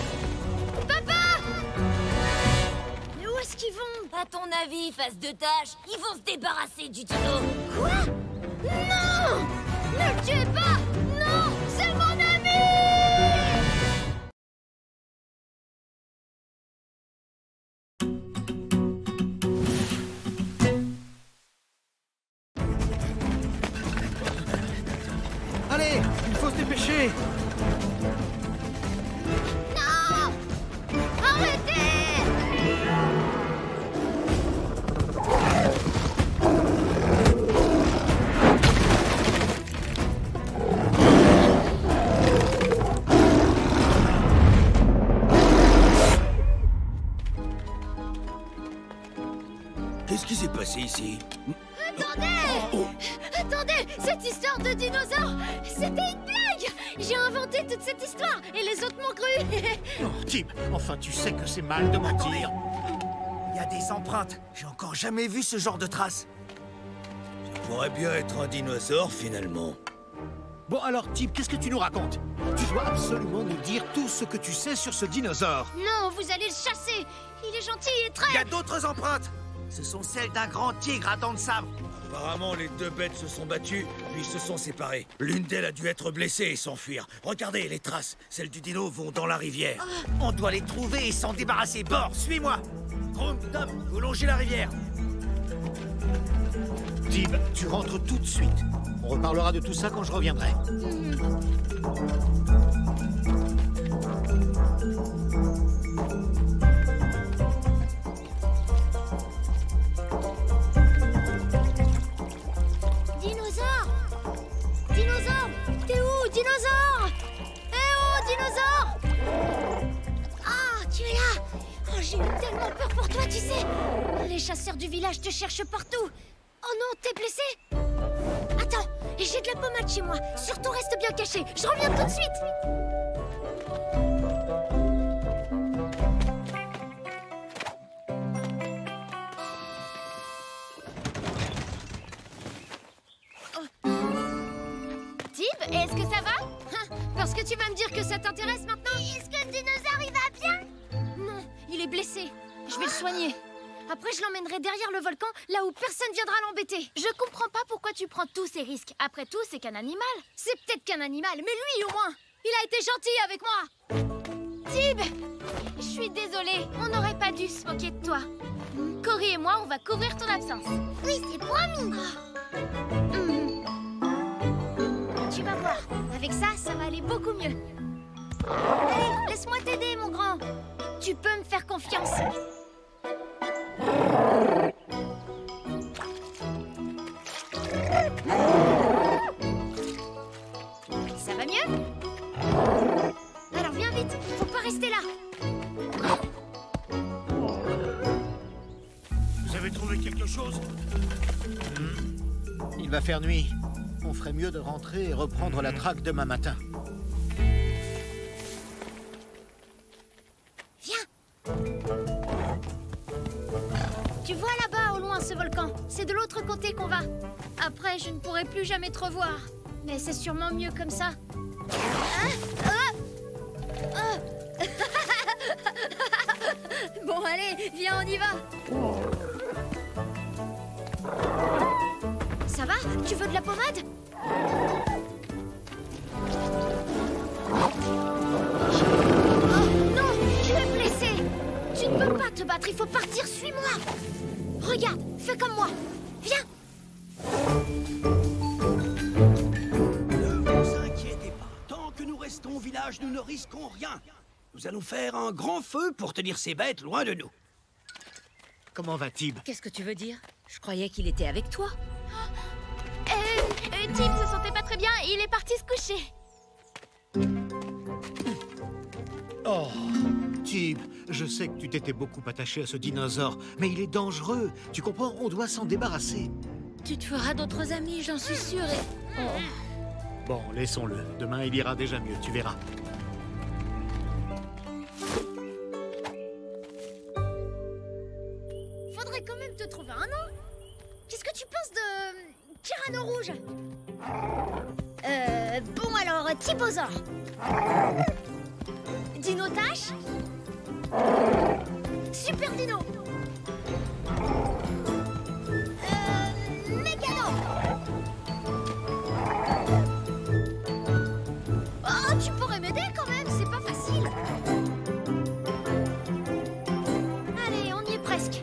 Papa! Mais où est-ce qu'ils vont? À ton avis, face de tâche, ils vont se débarrasser du dino. Quoi? Non! Ne le tuez pas! Non! C'est mon ami! Allez, il faut se dépêcher. Non! Arrêtez! Qu'est-ce qui s'est passé ici? Attendez! Attendez! Cette histoire de dinosaure, c'était une blague! J'ai inventé toute cette histoire et les autres m'ont cru! Oh, Tim, enfin tu sais que c'est mal de mentir. Il y a des empreintes. J'ai encore jamais vu ce genre de traces. Ça pourrait bien être un dinosaure, finalement. Bon alors, Tim, qu'est-ce que tu nous racontes? Tu dois absolument nous dire tout ce que tu sais sur ce dinosaure. Non, vous allez le chasser! Il est gentil et très... Il y a d'autres empreintes. Ce sont celles d'un grand tigre à dents de sabre. Apparemment, les deux bêtes se sont battues, puis se sont séparées. L'une d'elles a dû être blessée et s'enfuir. Regardez, les traces, celles du dino vont dans la rivière. On doit les trouver et s'en débarrasser. Bord, suis-moi. Krum, Tom, vous longez la rivière. Tim, tu rentres tout de suite. On reparlera de tout ça quand je reviendrai. Dinosaure! Dinosaure! T'es où, dinosaure? Oh, j'ai eu tellement peur pour toi, tu sais. Les chasseurs du village te cherchent partout. Oh non, t'es blessé? Attends, j'ai de la pommade chez moi. Surtout reste bien caché. Je reviens tout de suite. Tib, est-ce que ça va? Parce que tu vas me dire que ça t'intéresse maintenant? Est-ce que le dinosaure, il va bien? Non, il est blessé. Je vais le soigner. Après, je l'emmènerai derrière le volcan, là où personne viendra l'embêter. Je comprends pas pourquoi tu prends tous ces risques. Après tout, c'est qu'un animal. C'est peut-être qu'un animal, mais lui au moins, il a été gentil avec moi. Tib, je suis désolée, on n'aurait pas dû se moquer de toi. Cory et moi, on va couvrir ton absence. Oui, c'est promis. Tu vas voir, avec ça, ça va aller beaucoup mieux. Allez, laisse-moi t'aider, mon grand. Tu peux me faire confiance. Ça va mieux? Alors viens vite, faut pas rester là. Vous avez trouvé quelque chose? Il va faire nuit. On ferait mieux de rentrer et reprendre la traque demain matin. Viens. Tu vois là-bas au loin ce volcan? C'est de l'autre côté qu'on va. Après, je ne pourrai plus jamais te revoir. Mais c'est sûrement mieux comme ça. Bon, allez, viens, on y va. Ça va? Tu veux de la pommade? Oh non, tu es blessé. Tu ne peux pas te battre, il faut partir, suis-moi. Regarde, fais comme moi. Viens. Ne vous inquiétez pas. Tant que nous restons au village, nous ne risquons rien. Nous allons faire un grand feu pour tenir ces bêtes loin de nous. Comment va Tib? Qu'est-ce que tu veux dire? Je croyais qu'il était avec toi. Tib se sentait pas très bien, il est parti se coucher. Oh, Tib, je sais que tu t'étais beaucoup attaché à ce dinosaure, mais il est dangereux. Tu comprends? On doit s'en débarrasser. Tu te feras d'autres amis, j'en suis sûre. Et... Oh. Bon, laissons-le. Demain, il ira déjà mieux, tu verras. Faudrait quand même te trouver un nom. Qu'est-ce que tu penses de Tyranno Rouge? Bon alors, Typosaure. Dinotache. Super Dino. Mégalo. Oh, tu pourrais m'aider quand même, c'est pas facile. Allez, on y est presque.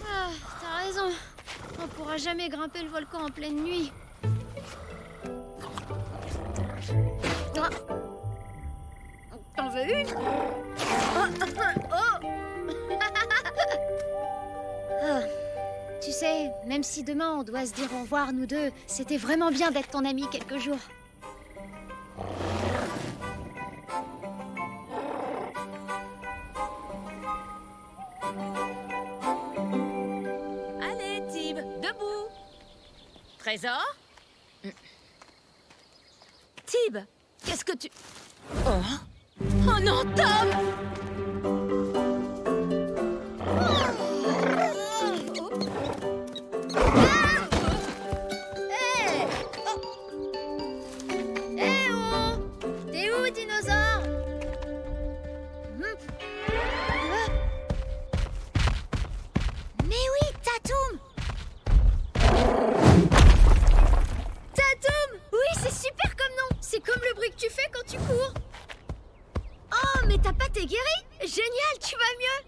Ah, t'as raison. On pourra jamais grimper le volcan en pleine nuit. Ah. T'en veux une? Oh. Ah. Tu sais, même si demain on doit se dire au revoir nous deux, c'était vraiment bien d'être ton ami quelques jours. Allez, Tib, debout. Trésor? Tib, qu'est-ce que tu... Oh non, Tom! T'es où, dinosaure? Mais oui, Tatoum! Tatoum! Oui, c'est super comme nom! C'est comme le bruit que tu fais quand tu cours! Oh, mais ta patte est guérie! Génial, tu vas mieux!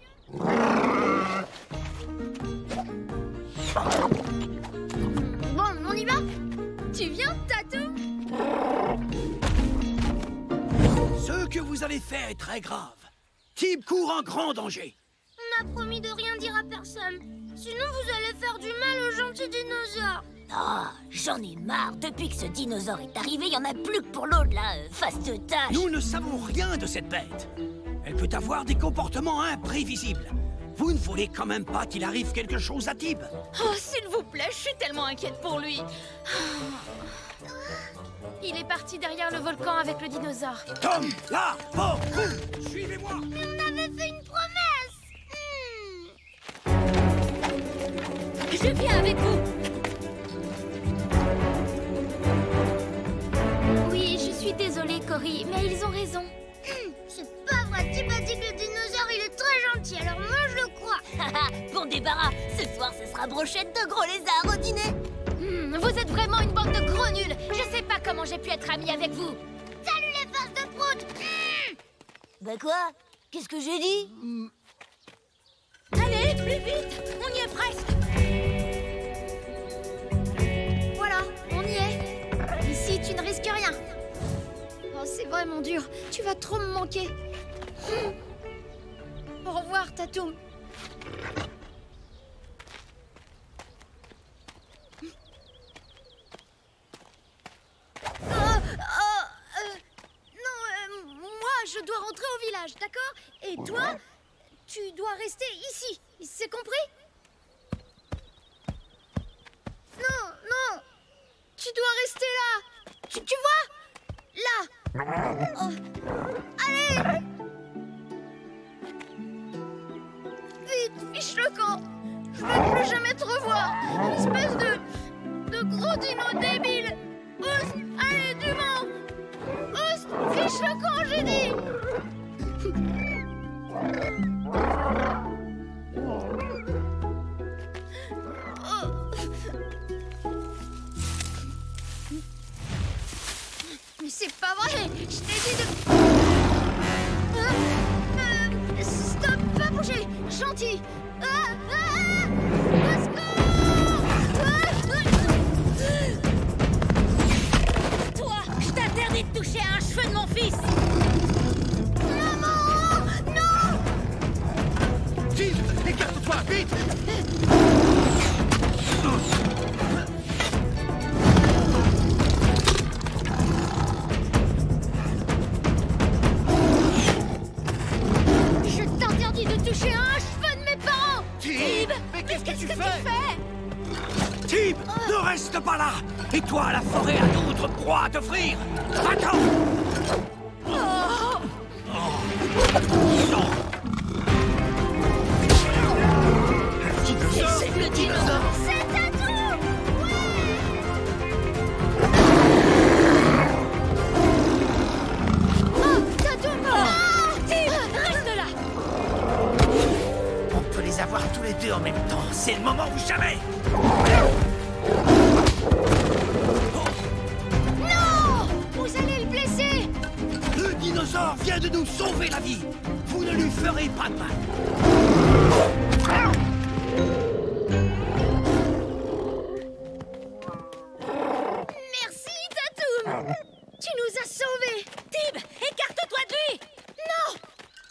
Bon, on y va? Tu viens, Tatoum? Ce que vous allez faire est très grave. Tib court en grand danger. On a promis de rien dire à personne. Sinon, vous allez faire du mal au gentil dinosaure. Ah, j'en ai marre. Depuis que ce dinosaure est arrivé, il y en a plus que pour l'autre, là, face de tâche. Nous ne savons rien de cette bête. Elle peut avoir des comportements imprévisibles. Vous ne voulez quand même pas qu'il arrive quelque chose à Tib? Oh, s'il vous plaît, je suis tellement inquiète pour lui. Il est parti derrière le volcan avec le dinosaure. Tom, là, bon, vous, suivez-moi. Mais on avait fait une promesse. Je viens avec vous. Oui, je suis désolée, Cory, mais ils ont raison. C'est pas vrai, Tib a dit que le dinosaure il est très gentil, alors moi je le crois. Bon débarras, ce soir ce sera brochette de gros lézards au dîner. Vous êtes vraiment une bande de gros nuls. Je sais pas comment j'ai pu être amie avec vous. Salut les faces de prout. Bah quoi? Qu'est-ce que j'ai dit? Allez, plus vite, on y est presque. Voilà, on y est. Ici, tu ne risques rien. Oh, c'est vraiment dur. Tu vas trop me manquer. Au revoir, Tatoum. Moi, je dois rentrer au village, d'accord? Et toi, tu dois rester ici. C'est compris? Non, non. Tu dois rester là. Tu vois? Là. Oh. Allez! Vite, fiche le camp. Je veux plus jamais te revoir. Espèce de gros dino débile. Oust, allez, du vent. Oust, fiche le camp, j'ai dit. Mais c'est pas vrai! Je t'ai dit de... stop! Pas bouger! Gentil! Au secours! Toi, je t'interdis de toucher à un cheveu de mon fils. Maman! Non! Tib, écarte-toi, vite! Je t'interdis de toucher à un cheveu de mes parents! Tib! Mais qu'est-ce que tu fais? Tib, ne reste pas là. Et toi, la forêt a d'autres proies à t'offrir. Attends. C'est le dinosaure. C'est Tatoum! Oh, Tatoum! Tib, reste là. On peut les avoir tous les deux en même temps. C'est le moment ou jamais. Non! Vous allez le blesser! Le dinosaure vient de nous sauver la vie. Vous ne lui ferez pas de mal. Merci, Tatoum! Tu nous as sauvés! Tib, écarte-toi de lui. Non!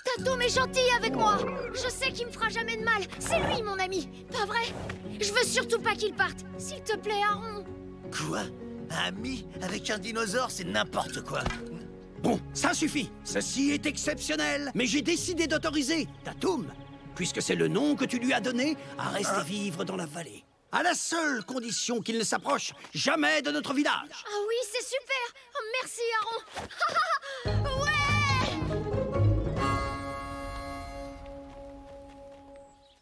Tatoum est gentil avec moi! Je sais qu'il me fera jamais de mal! C'est lui, mon ami! Pas vrai? Je veux surtout pas qu'il parte! S'il te plaît, Aaron! Quoi? Un ami avec un dinosaure, c'est n'importe quoi. Bon, ça suffit. Ceci est exceptionnel. Mais j'ai décidé d'autoriser Tatoum, puisque c'est le nom que tu lui as donné, à rester vivre dans la vallée. À la seule condition qu'il ne s'approche jamais de notre village. Ah oui, c'est super! Oh, merci, Aaron! Ouais!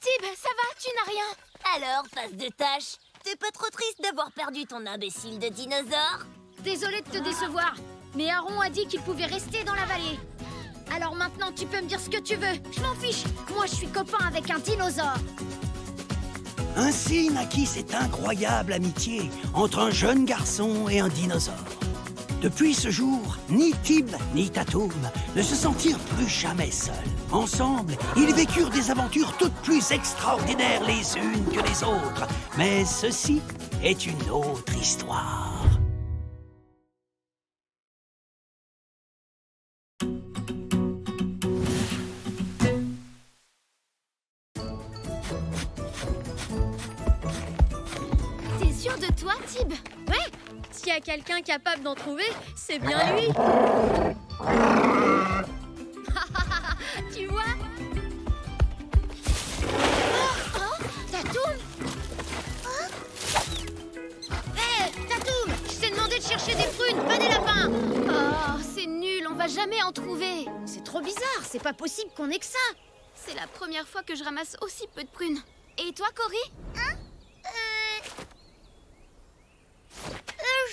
Tib, ça va? Tu n'as rien? Alors, face de tâche, t'es pas trop triste d'avoir perdu ton imbécile de dinosaure? Désolée de te décevoir, mais Aaron a dit qu'il pouvait rester dans la vallée. Alors maintenant, tu peux me dire ce que tu veux. Je m'en fiche. Moi, je suis copain avec un dinosaure. Ainsi naquit cette incroyable amitié entre un jeune garçon et un dinosaure. Depuis ce jour, ni Tib ni Tatoum ne se sentirent plus jamais seuls. Ensemble, ils vécurent des aventures toutes plus extraordinaires les unes que les autres. Mais ceci est une autre histoire. T'es sûr de toi, Tib? Ouais. S'il y a quelqu'un capable d'en trouver, c'est bien lui. Tu vois? Tatoum! Hé, Tatoum! Je t'ai demandé de chercher des prunes, pas des lapins! Oh, c'est nul, on va jamais en trouver. C'est trop bizarre, c'est pas possible qu'on ait que ça! C'est la première fois que je ramasse aussi peu de prunes. Et toi, Cory?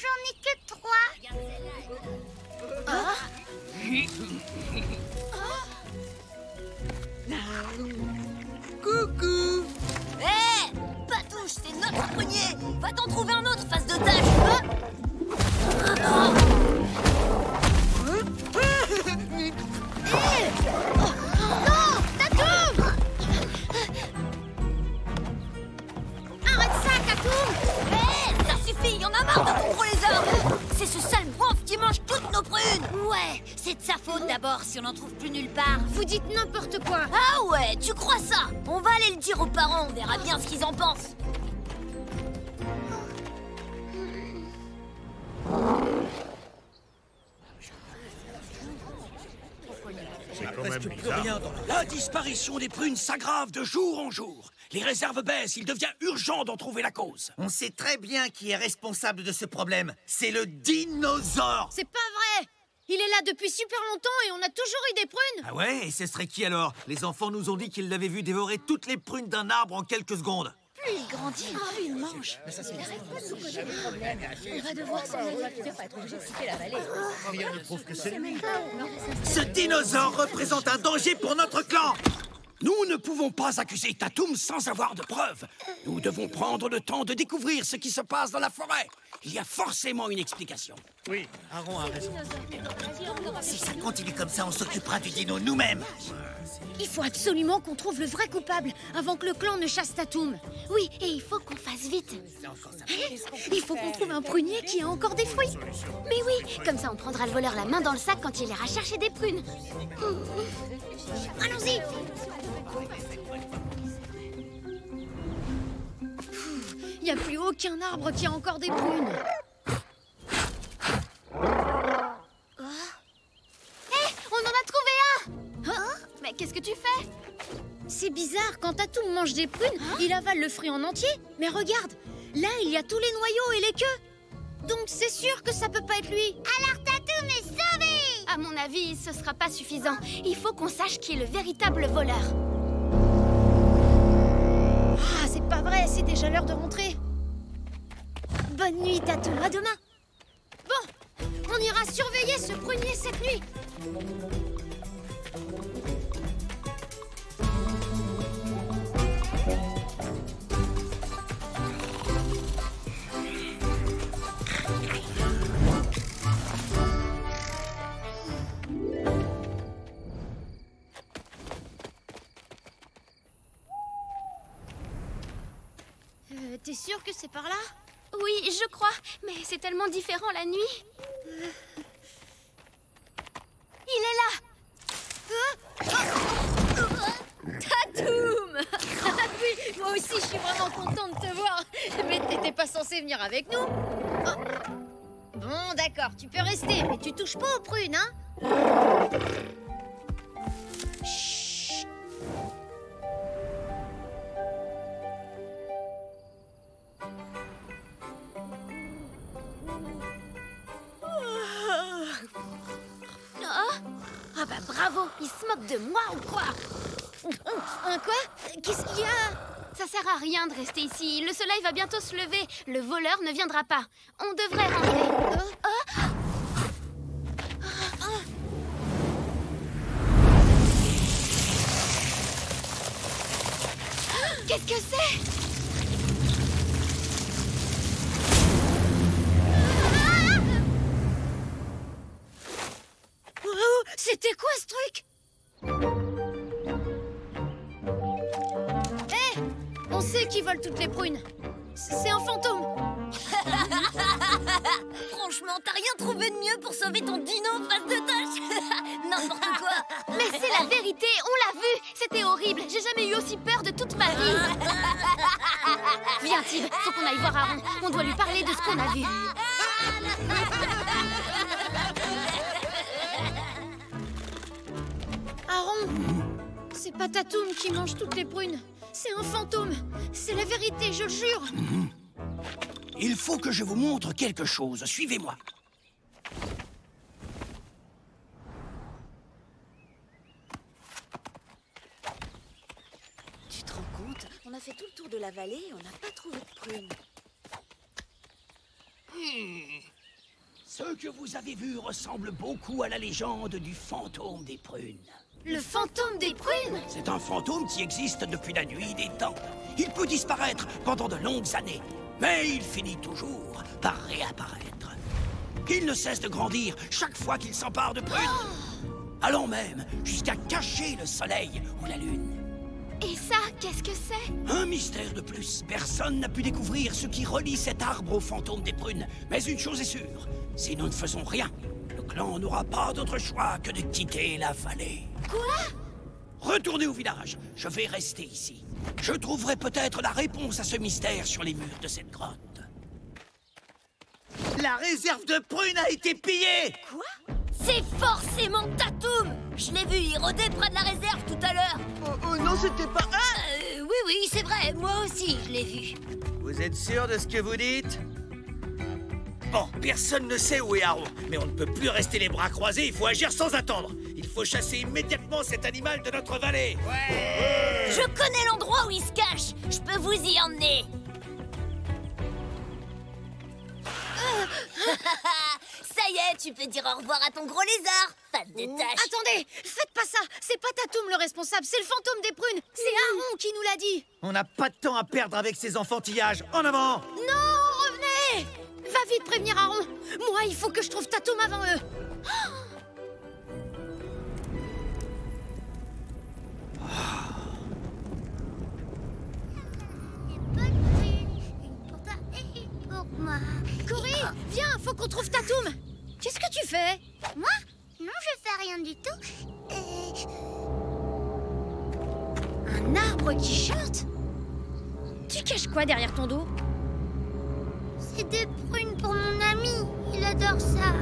J'en ai que 3. Coucou. Hé, Patouche, c'est notre prunier. Va t'en trouver un autre, face de tâche. Non! Tatoum! Arrête ça, Tatoum! Hé, ça suffit, y en a marre de contrôler les arbres. C'est ce sale bouffe qui mange toutes nos prunes. Ouais, c'est de sa faute d'abord si on n'en trouve plus nulle part. Vous dites n'importe quoi. Ah ouais, tu crois ça? On va aller le dire aux parents, on verra bien ce qu'ils en pensent. Presque plus rien dans la disparition des prunes s'aggrave de jour en jour. Les réserves baissent, il devient urgent d'en trouver la cause. On sait très bien qui est responsable de ce problème. C'est le dinosaure. C'est pas vrai! Il est là depuis super longtemps et on a toujours eu des prunes! Ah ouais? Et ce serait qui alors? Les enfants nous ont dit qu'ils l'avaient vu dévorer toutes les prunes d'un arbre en quelques secondes. Plus il grandit, plus il mange. On va devoir s'en aller. Être obligé de quitter la vallée. Rien ne prouve que c'est lui. Ce dinosaure représente un danger pour notre clan. Nous ne pouvons pas accuser Tatoum sans avoir de preuves. Nous devons prendre le temps de découvrir ce qui se passe dans la forêt. Il y a forcément une explication. Oui, Aaron a raison. Si ça continue comme ça, on s'occupera du dino nous-mêmes. Il faut absolument qu'on trouve le vrai coupable avant que le clan ne chasse Tatoum. Oui, et il faut qu'on fasse vite. Il faut qu'on trouve un prunier qui a encore des fruits. Mais oui, comme ça on prendra le voleur la main dans le sac quand il ira chercher des prunes. Allons-y. Il n'y a plus aucun arbre qui a encore des prunes. On en a trouvé un! Mais qu'est-ce que tu fais? C'est bizarre, quand Tatoum mange des prunes, il avale le fruit en entier. Mais regarde, là il y a tous les noyaux et les queues. Donc c'est sûr que ça peut pas être lui. Alors Tatoum est sauvé! À mon avis, ce sera pas suffisant. Il faut qu'on sache qui est le véritable voleur. Ah, c'est pas vrai, c'est déjà l'heure de rentrer. Bonne nuit, Tatoum, à demain. Bon, on ira surveiller ce prunier cette nuit. T'es sûr que c'est par là? Oui, je crois, mais c'est tellement différent la nuit. Il est là! Tatoum! Oui, moi aussi je suis vraiment contente de te voir. Mais t'étais pas censé venir avec nous? Oh. Bon, d'accord, tu peux rester, mais tu touches pas aux prunes, hein? Chut. Ah bah bravo, il se moque de moi ou quoi? Un quoi? Qu'est-ce qu'il y a? Ça sert à rien de rester ici, le soleil va bientôt se lever. Le voleur ne viendra pas. On devrait rentrer. Qu'est-ce que c'est? C'était quoi ce truc? Hé! On sait qui vole toutes les prunes. C'est un fantôme. Franchement, t'as rien trouvé de mieux pour sauver ton dino face de tâche? N'importe quoi. Mais c'est la vérité, on l'a vu. C'était horrible, j'ai jamais eu aussi peur de toute ma vie. Viens, Tib, faut qu'on aille voir Aaron. On doit lui parler de ce qu'on a vu. Aaron, c'est pas Tatoum qui mange toutes les prunes. C'est un fantôme. C'est la vérité, je le jure. Il faut que je vous montre quelque chose. Suivez-moi. Tu te rends compte? On a fait tout le tour de la vallée et on n'a pas trouvé de prunes. Ce que vous avez vu ressemble beaucoup à la légende du fantôme des prunes. Le fantôme des prunes? C'est un fantôme qui existe depuis la nuit des temps. Il peut disparaître pendant de longues années, mais il finit toujours par réapparaître. Il ne cesse de grandir chaque fois qu'il s'empare de prunes, allant même jusqu'à cacher le soleil ou la lune. Et ça, qu'est-ce que c'est? Un mystère de plus. Personne n'a pu découvrir ce qui relie cet arbre au fantôme des prunes. Mais une chose est sûre, si nous ne faisons rien, le clan n'aura pas d'autre choix que de quitter la vallée. Quoi? Retournez au village. Je vais rester ici. Je trouverai peut-être la réponse à ce mystère sur les murs de cette grotte. La réserve de prunes a été pillée! Quoi? C'est forcément Tatoum! Je l'ai vu, il rôdait près de la réserve tout à l'heure. Oh non, c'était pas... Oui, c'est vrai, moi aussi, je l'ai vu. Vous êtes sûr de ce que vous dites? Bon, personne ne sait où est Aaron, mais on ne peut plus rester les bras croisés, il faut agir sans attendre. Il faut chasser immédiatement cet animal de notre vallée. Ouais! Je connais l'endroit où il se cache. Je peux vous y emmener. Ça y est, tu peux dire au revoir à ton gros lézard. Pas de tâche. Attendez, faites pas ça. C'est pas Tatoum le responsable, c'est le fantôme des prunes. C'est Aaron qui nous l'a dit. On n'a pas de temps à perdre avec ces enfantillages. En avant! Non, revenez! Va vite prévenir Aaron. Moi, il faut que je trouve Tatoum avant eux. Cory, viens, faut qu'on trouve Tatoum. Qu'est-ce que tu fais? Moi? Non, je fais rien du tout. Un arbre qui chante? Tu caches quoi derrière ton dos? C'est des prunes pour mon ami. Il adore ça.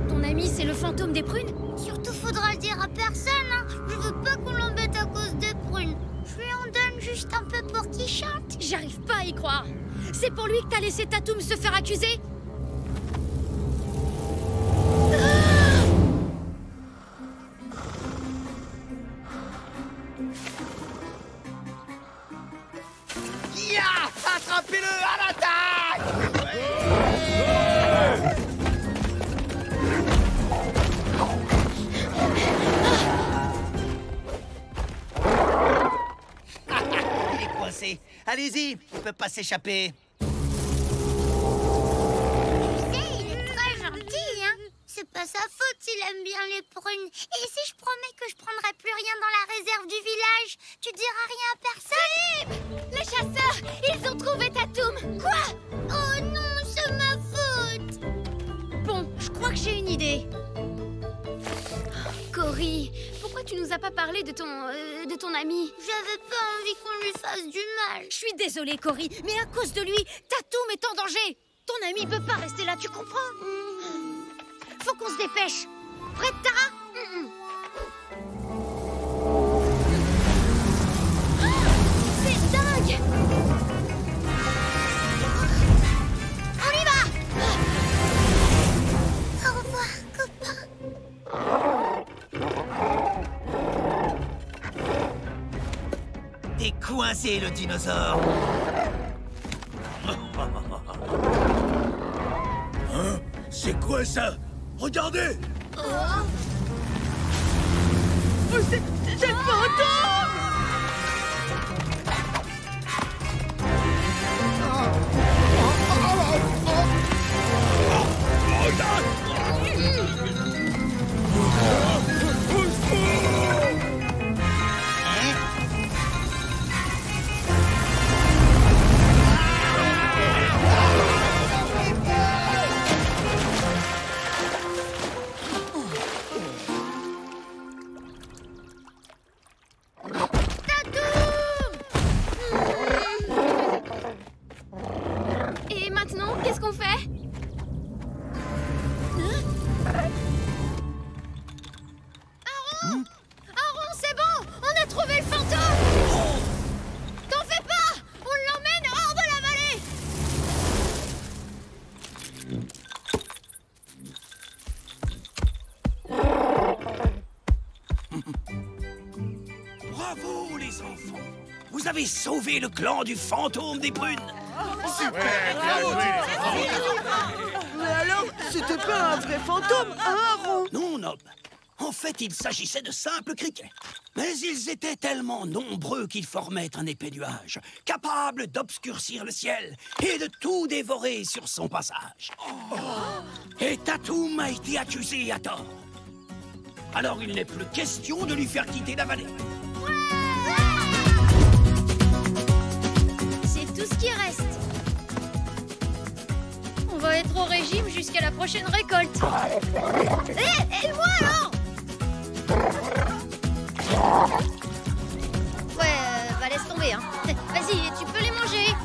Ton ami, c'est le fantôme des prunes? Surtout, faudra le dire à personne, hein. Je veux pas qu'on l'embête à cause des prunes. Je lui en donne juste un peu pour qu'il chante. J'arrive pas à y croire. C'est pour lui que t'as laissé Tatoum se faire accuser? Ya! Attrapez-le à l'attaque! Il est coincé. Allez-y, il peut pas s'échapper. Tu sais, il est très gentil, hein. C'est pas sa faute s'il aime bien les prunes. Et si je promets que je prendrai plus rien dans la réserve du village, tu diras rien à personne? Les chasseurs, ils ont trouvé Tatoum. Quoi? Oh non, c'est ma faute. Bon, je crois que j'ai une idée. Cory, pourquoi tu nous as pas parlé de ton ami? J'avais pas envie qu'on lui fasse du mal. Je suis désolée, Cory, mais à cause de lui, Tatoum est en danger. Ton ami peut pas rester là, tu comprends? Faut qu'on se dépêche. Prête, Tara? C'est dingue! On y va! Au revoir, copain. T'es coincé, le dinosaure. Hein? C'est quoi ça? Regardez! Oh, c'est le fantôme! Bravo, les enfants! Vous avez sauvé le clan du fantôme des prunes! Mais alors, c'était pas un vrai fantôme, hein, Aaron? Non, Nob. En fait, il s'agissait de simples criquets. Mais ils étaient tellement nombreux qu'ils formaient un épais nuage, capable d'obscurcir le ciel et de tout dévorer sur son passage. Et Tatoum a été accusé à tort. Alors il n'est plus question de lui faire quitter la vallée. C'est tout ce qui reste. On va être au régime jusqu'à la prochaine récolte. Et moi alors? Ouais, bah laisse tomber, hein. Vas-y, tu peux les manger.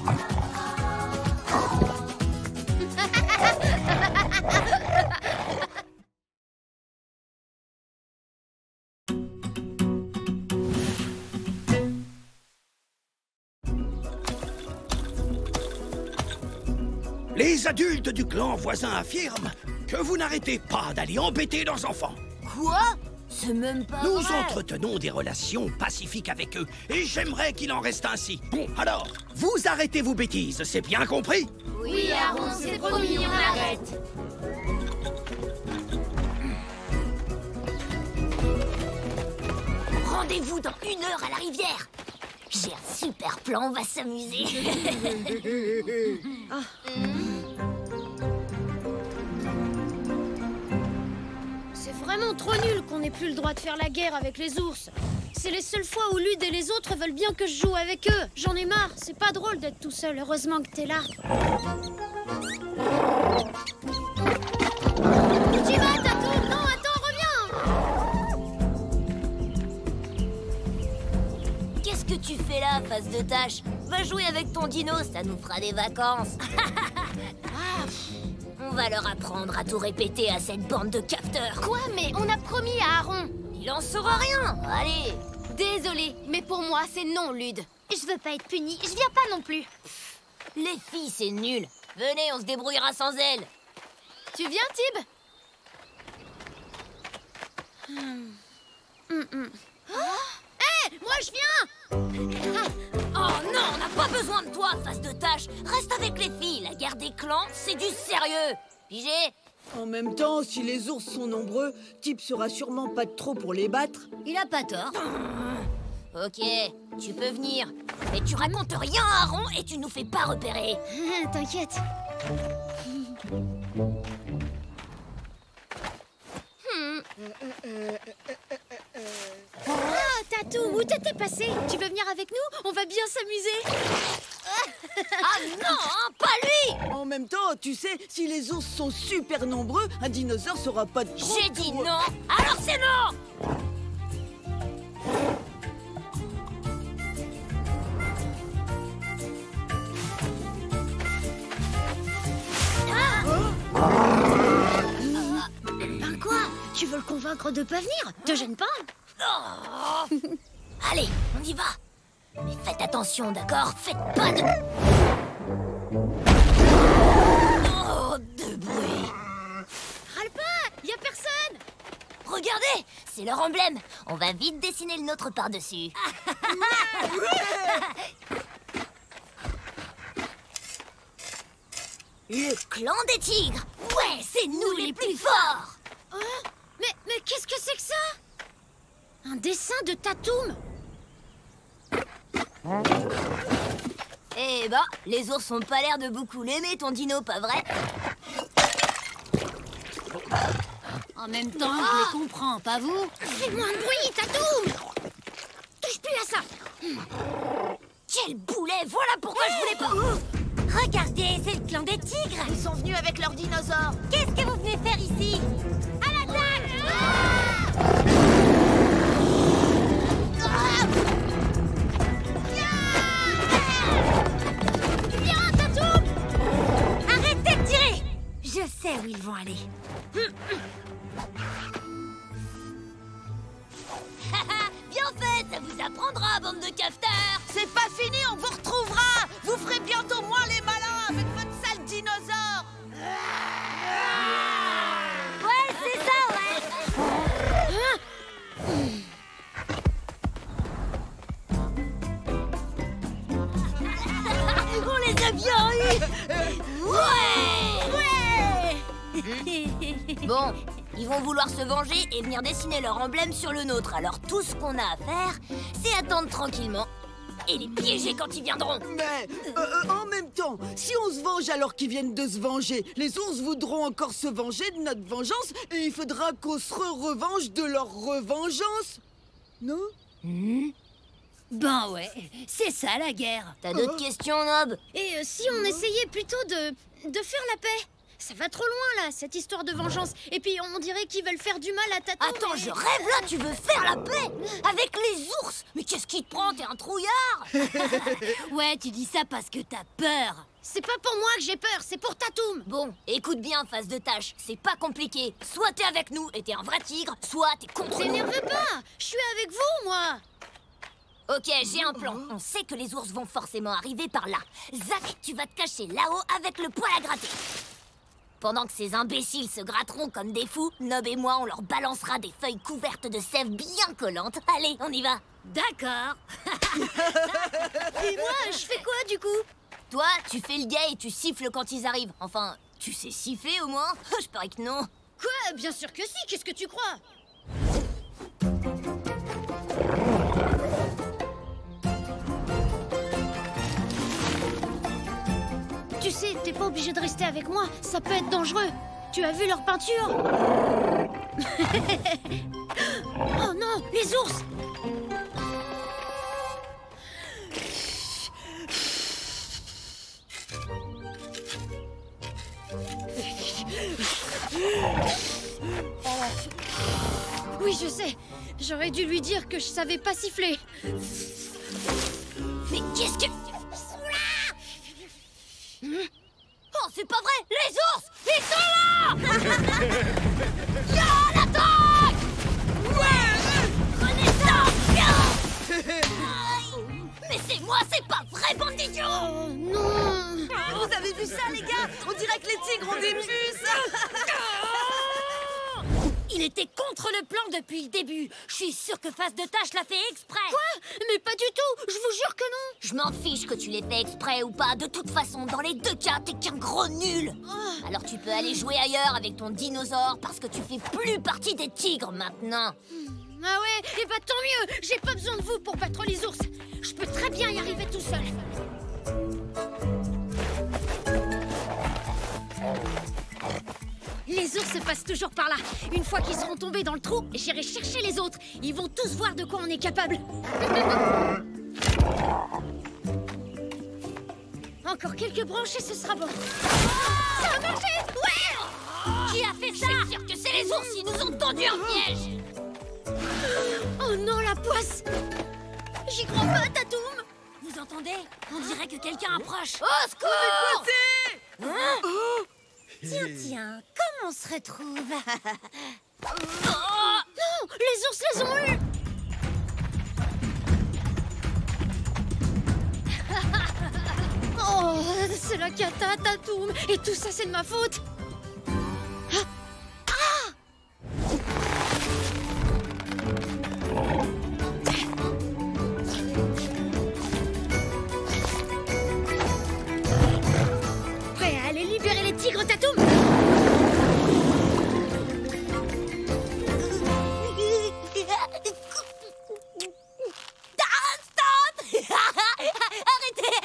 Les adultes du clan voisin affirment que vous n'arrêtez pas d'aller embêter leurs enfants. Quoi? C'est même pas Nous vrai. entretenons des relations pacifiques avec eux, et j'aimerais qu'il en reste ainsi. Bon, alors, vous arrêtez vos bêtises, c'est bien compris? Oui, Aaron, c'est promis, on arrête. Rendez-vous dans 1 heure à la rivière. J'ai un super plan, on va s'amuser. C'est vraiment trop nul qu'on n'ait plus le droit de faire la guerre avec les ours. C'est les seules fois où Lude et les autres veulent bien que je joue avec eux. J'en ai marre, c'est pas drôle d'être tout seul, heureusement que t'es là. Où tu vas, Tatou? Non, attends, reviens! Qu'est-ce que tu fais là, face de tâche? Va jouer avec ton dino, ça nous fera des vacances. On va leur apprendre à tout répéter à cette bande de capteurs. Quoi? Mais on a promis à Aaron. Il en saura rien. Allez. Désolée, mais pour moi, c'est non, Lude. Je veux pas être punie, je viens pas non plus. Les filles, c'est nul. Venez, on se débrouillera sans elles. Tu viens, Tib? Hé, moi je viens! Oh non, on n'a pas besoin de toi, face de tâche. Reste avec les filles. La guerre des clans, c'est du sérieux. Pigé? En même temps, si les ours sont nombreux, Tip sera sûrement pas de trop pour les battre. Il a pas tort. Ok, tu peux venir. Mais tu racontes rien à Aaron et tu nous fais pas repérer. T'inquiète. Ah, Tatou, où t'étais passé? Tu veux venir avec nous? On va bien s'amuser. Ah non, hein, pas lui! En même temps, tu sais, si les ours sont super nombreux, un dinosaure sera pas de trop. J'ai dit non, alors c'est non! Ben quoi? Tu veux le convaincre de pas venir? Te gêne pas? Oh. Allez, on y va. Mais faites attention, d'accord? Faites pas de... Oh, de bruit. Râle pas, y a personne. Regardez, c'est leur emblème. On va vite dessiner le nôtre par-dessus. Le clan des tigres. Ouais, c'est nous les plus forts. Oh, mais qu'est-ce que c'est que ça? Un dessin de Tatoum? Eh bah, les ours ont pas l'air de beaucoup l'aimer, ton dino, pas vrai? En même temps, je les comprends, pas vous? Fais moins de bruit, Tatoum! Touche plus à ça! Quel boulet! Voilà pourquoi je voulais pas... Regardez, c'est le clan des tigres! Ils sont venus avec leurs dinosaures. Qu'est-ce que vous venez faire ici? À l'attaque! Viens, Tatoum! Arrêtez de tirer! Je sais où ils vont aller. Bien fait, ça vous apprendra, bande de capteurs! C'est pas fini, on vous retrouvera. Vous ferez bientôt moins les malins avec votre sale dinosaure. Ouais, c'est ça, ouais! bien eu. Ouais. Bon, ils vont vouloir se venger et venir dessiner leur emblème sur le nôtre. Alors tout ce qu'on a à faire, c'est attendre tranquillement et les piéger quand ils viendront. Mais en même temps, si on se venge alors qu'ils viennent de se venger, les ours voudront encore se venger de notre vengeance et il faudra qu'on se revanche de leur revengeance. Non? Ben ouais, c'est ça la guerre. T'as d'autres questions, Nob? Et si on essayait plutôt de faire la paix? Ça va trop loin là, cette histoire de vengeance. Et puis on dirait qu'ils veulent faire du mal à Tatum. Attends, je rêve là, tu veux faire la paix avec les ours? Mais qu'est-ce qui te prend? T'es un trouillard. Ouais, tu dis ça parce que t'as peur. C'est pas pour moi que j'ai peur, c'est pour Tatum. Bon, écoute bien, face de tâche, c'est pas compliqué. Soit t'es avec nous et t'es un vrai tigre, soit t'es contre nous. T'énerve pas, je suis avec vous, moi. Ok, j'ai un plan. On sait que les ours vont forcément arriver par là. Zach, tu vas te cacher là-haut avec le poil à gratter. Pendant que ces imbéciles se gratteront comme des fous, Nob et moi, on leur balancera des feuilles couvertes de sève bien collantes. Allez, on y va. D'accord. Et moi, je fais quoi du coup? Toi, tu fais le gars et tu siffles quand ils arrivent. Enfin, tu sais siffler au moins? Je parie que non. Quoi? Bien sûr que si, qu'est-ce que tu crois? Tu sais, t'es pas obligé de rester avec moi, ça peut être dangereux. Tu as vu leur peinture? Oh non, les ours! Oui, je sais. J'aurais dû lui dire que je savais pas siffler. Mais qu'est-ce que... Ils sont là! Oh, c'est pas vrai! Les ours! Ils sont là! Ya, l'attaque! Ouais! Prenez ça! Aïe. Mais c'est moi, c'est pas vrai, bande d'idiots! Oh non! Vous avez vu ça, les gars? On dirait que les tigres ont des puces. Il était contre le plan depuis le début. Je suis sûre que Face de Tâche l'a fait exprès. Quoi? Mais pas du tout. Je vous jure que non. Je m'en fiche que tu l'aies fait exprès ou pas. De toute façon, dans les deux cas, t'es qu'un gros nul. Alors tu peux aller jouer ailleurs avec ton dinosaure parce que tu fais plus partie des tigres maintenant. Ah ouais? Et bah tant mieux. J'ai pas besoin de vous pour battre les ours. Je peux très bien y arriver tout seul. Les ours passent toujours par là. Une fois qu'ils seront tombés dans le trou, j'irai chercher les autres. Ils vont tous voir de quoi on est capable. Encore quelques branches et ce sera bon. Ça a marché! Ouais! Qui a fait ça? Je suis sûre que c'est les ours, ils nous ont tendu un piège. Oh non, la poisse! J'y crois pas, Tatum! Vous entendez? On dirait que quelqu'un approche. Au secours! Hein? Tiens, comment on se retrouve? Non, les ours les ont eus! Oh, c'est la cata, Tatum! Et tout ça, c'est de ma faute! Prêt à aller libérer les tigres, Tatum? Arrêtez!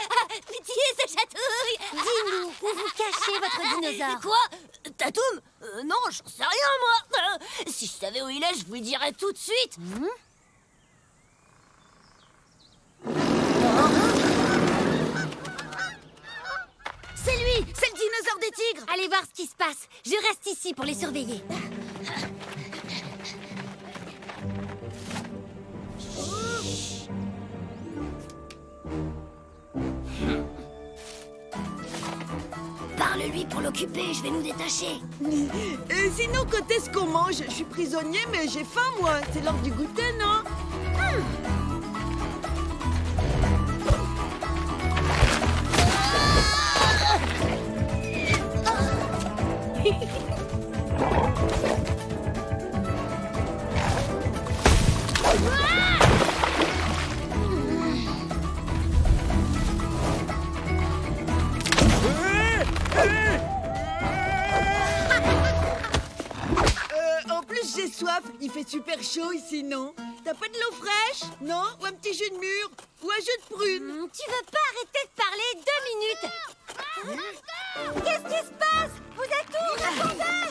Pitié, ça chatouille! Dis-nous où vous cachez votre dinosaure. Quoi? Tatum? Non, j'en sais rien, moi! Si je savais où il est, je vous le dirais tout de suite! C'est lui! C'est le dinosaure des tigres! Allez voir ce qui se passe. Je reste ici pour les surveiller. Parle-lui pour l'occuper, je vais nous détacher. Et sinon, quand est-ce qu'on mange? Je suis prisonnier, mais j'ai faim, moi. C'est l'heure du goûter, non? fait super chaud ici, non? T'as pas de l'eau fraîche? Non? Ou un petit jus de mûre? Ou un jus de prune? Tu veux pas arrêter de parler 2 minutes? Qu'est-ce qui se passe? Vous êtes où? Répondez!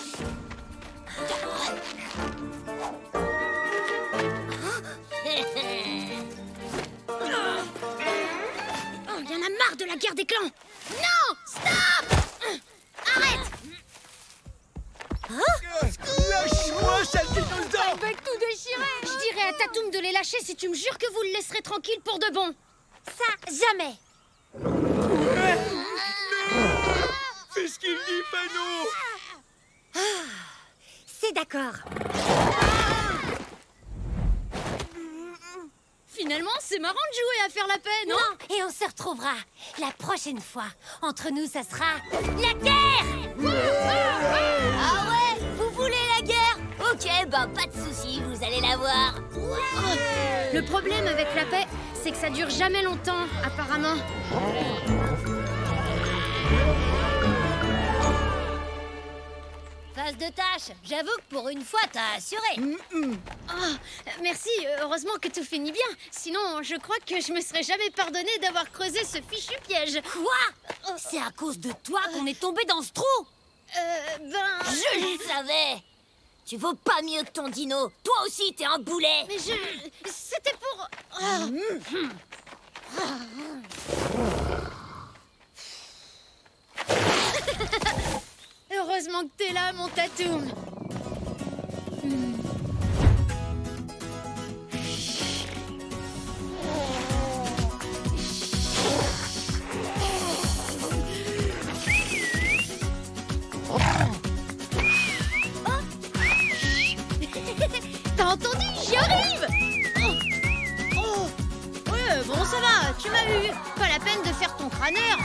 Oh, y en a marre de la guerre des clans. Non! Stop! Arrête! Lâche-moi, sale dinosaure! Avec tout déchiré! Je dirais à Tatoum de les lâcher si tu me jures que vous le laisserez tranquille pour de bon. Ça, jamais! Fais ce qu'il dit, Panou! C'est d'accord. Finalement, c'est marrant de jouer à faire la paix, non? Non, et on se retrouvera la prochaine fois. Entre nous, ça sera la guerre! Ah ouais? Vous voulez la guerre? Ok, bah pas de soucis, vous allez la voir. Le problème avec la paix, c'est que ça dure jamais longtemps, apparemment. Phase de tâche, j'avoue que pour une fois, t'as assuré. Oh, merci, heureusement que tout finit bien. Sinon, je crois que je me serais jamais pardonné d'avoir creusé ce fichu piège. Quoi? C'est à cause de toi qu'on est tombé dans ce trou? Je le savais! Tu vaux pas mieux que ton dino. Toi aussi, t'es un boulet. Mais c'était pour... Heureusement que t'es là, mon Tatoum. T'as entendu? J'y arrive! Ouais, bon, ça va, tu m'as eu. Pas la peine de faire ton crâneur.